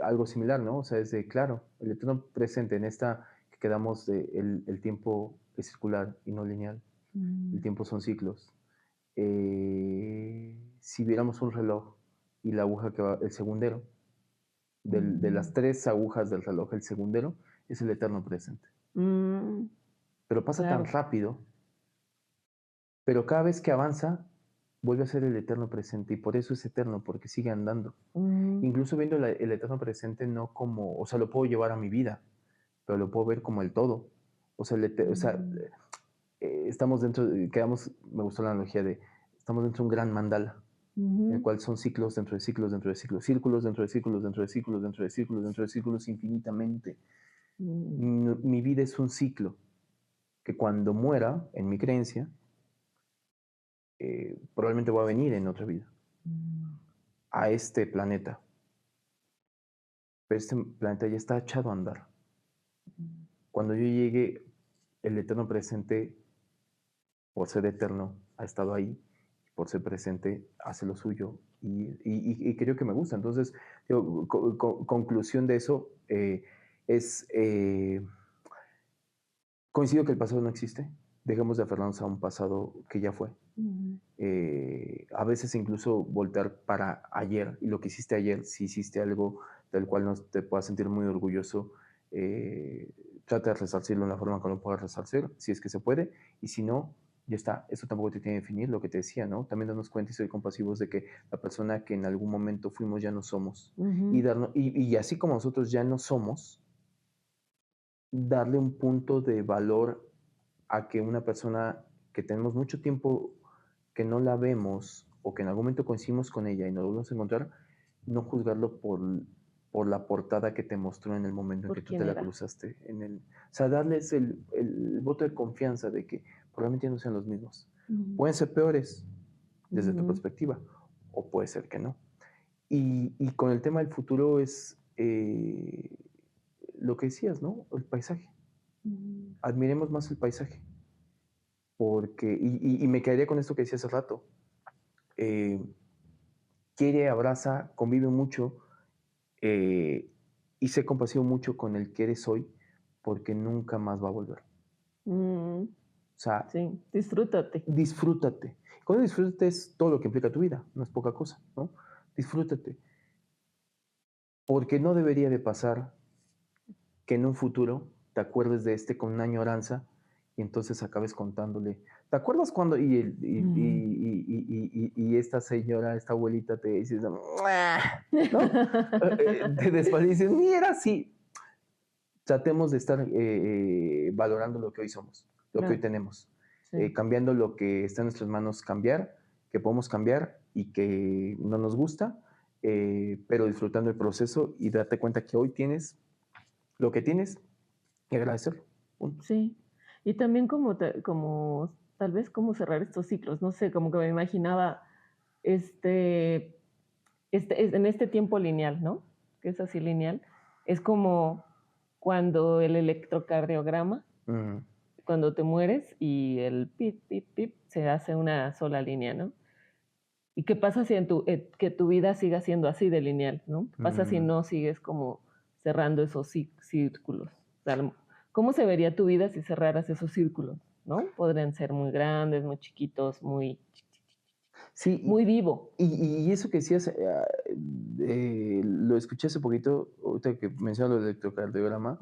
algo similar, ¿no? O sea, es de, claro, el eterno presente en esta que quedamos de el tiempo es circular y no lineal, el tiempo son ciclos. Si viéramos un reloj y la aguja que va, el segundero, de las tres agujas del reloj, el segundero es el eterno presente. Pero pasa tan
Claro.
rápido, pero cada vez que avanza, vuelve a ser el eterno presente y por eso es eterno, porque sigue andando. Incluso viendo el eterno presente no como, o sea, lo puedo llevar a mi vida, pero lo puedo ver como el todo. O sea, estamos dentro, me gustó la analogía de, estamos dentro de un gran mandala, en el cual son ciclos dentro de ciclos, dentro de ciclos, círculos dentro de círculos, dentro de círculos, dentro de círculos, dentro de círculos infinitamente. Mi vida es un ciclo que cuando muera, en mi creencia, probablemente voy a venir en otra vida a este planeta. Pero este planeta ya está echado a andar. Cuando yo llegue, el eterno presente, por ser eterno, ha estado ahí, por ser presente, hace lo suyo y creo que me gusta. Entonces, digo, conclusión de eso es, coincido que el pasado no existe, dejemos de aferrarnos a un pasado que ya fue. A veces incluso voltear para ayer y lo que hiciste ayer, si hiciste algo del cual no te puedas sentir muy orgulloso, trata de resarcirlo en la forma que lo puedas resarcir, si es que se puede, y si no, ya está, eso tampoco te tiene que definir, lo que te decía, ¿no? También darnos cuenta y ser compasivos de que la persona que en algún momento fuimos ya no somos, y así como nosotros ya no somos, darle un punto de valor a que una persona que tenemos mucho tiempo que no la vemos o que en algún momento coincidimos con ella y nos volvemos a encontrar, no juzgarlo por la portada que te mostró en el momento en que tú te la cruzaste. O sea, darles el voto de confianza de que probablemente no sean los mismos. Pueden ser peores desde tu perspectiva o puede ser que no. Y con el tema del futuro es lo que decías, ¿no? El paisaje. Admiremos más el paisaje. Porque, y me quedaría con esto que decía hace rato. quiere, abraza, convive mucho y sé compasivo mucho con el que eres hoy porque nunca más va a volver.
Mm,
O sea,
sí, disfrútate.
disfrútate. Cuando disfrutes todo lo que implica tu vida, no es poca cosa, ¿no? Disfrútate. Porque no debería de pasar que en un futuro te acuerdes de con una añoranza y entonces acabes contándole. ¿Te acuerdas cuando? Y esta señora, esta abuelita te dice, ¿no? Te desfalleces, mira, así. Tratemos de estar valorando lo que hoy somos, lo que hoy tenemos.
Sí.
Cambiando lo que está en nuestras manos cambiar, que podemos cambiar y que no nos gusta, pero disfrutando el proceso y darte cuenta que hoy tienes lo que tienes y agradecerlo.
Sí, y también como tal vez como cerrar estos ciclos, no sé, como que me imaginaba en este tiempo lineal, ¿no? Que es así lineal, es como cuando el electrocardiograma, cuando te mueres y el pip, pip, pip, se hace una sola línea, ¿no? ¿Y qué pasa si que tu vida siga siendo así de lineal, ¿no? ¿Qué pasa si no sigues como cerrando esos círculos? O sea, ¿cómo se vería tu vida si cerraras esos círculos, ¿no? Podrían ser muy grandes, muy chiquitos, muy vivo.
Y eso que decías, lo escuché hace poquito, ahorita que mencionas el electrocardiograma,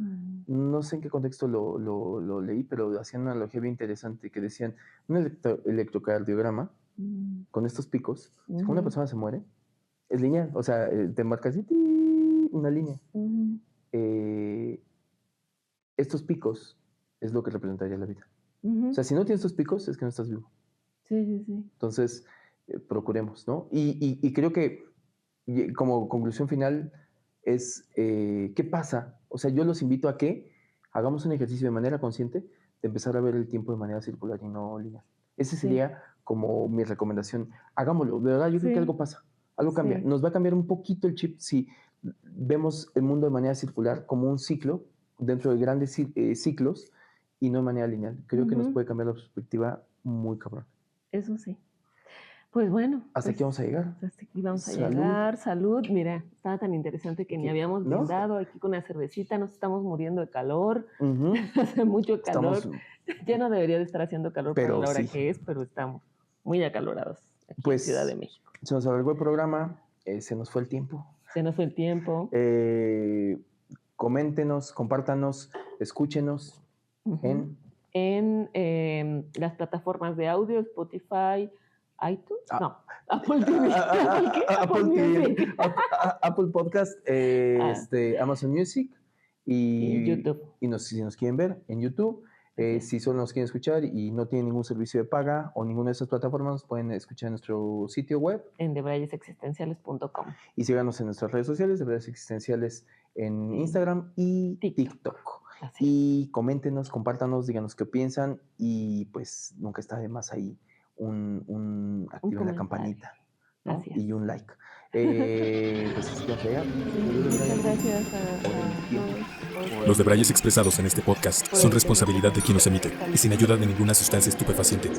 no sé en qué contexto lo leí, pero hacían una analogía bien interesante que decían, un electrocardiograma con estos picos, si una persona se muere, es lineal, o sea, te marca así, una línea. Estos picos es lo que representaría la vida. O sea, si no tienes estos picos, es que no estás vivo.
Sí.
Entonces, procuremos, ¿no? Y creo que como conclusión final es, ¿qué pasa? O sea, yo los invito a que hagamos un ejercicio de manera consciente de empezar a ver el tiempo de manera circular y no lineal. Ese sería como mi recomendación. Hagámoslo, de verdad, yo creo que algo pasa, algo cambia. Nos va a cambiar un poquito el chip si vemos el mundo de manera circular como un ciclo dentro de grandes ciclos y no de manera lineal. Creo que nos puede cambiar la perspectiva muy cabrón.
Eso sí. Pues bueno.
¿Hasta aquí vamos a llegar?
Hasta aquí vamos a llegar. Salud. Mira, estaba tan interesante que ni habíamos brindado aquí con una cervecita. Nos estamos muriendo de calor. Hace mucho calor. Ya no debería de estar haciendo calor para la hora que es, pero estamos muy acalorados aquí en Ciudad de México.
Se nos alargó el programa. Se nos fue el tiempo. Coméntenos, compártanos, escúchenos
en las plataformas de audio, Spotify, iTunes, Apple TV,
Apple Podcast, Amazon Music y
YouTube.
Y si nos quieren ver en YouTube, si solo nos quieren escuchar y no tienen ningún servicio de paga o ninguna de esas plataformas, pueden escuchar en nuestro sitio web
en debrayesexistenciales.com
y síganos en nuestras redes sociales, Debrayes Existenciales en Instagram y TikTok. Y coméntenos, compártanos, díganos qué piensan y pues nunca está de más ahí activen la campanita, ¿no? Y un like. Pues así que vamos a llegar.
Muchas gracias
Los debrayes expresados en este podcast son responsabilidad de quien los emite y sin ayuda de ninguna sustancia estupefaciente.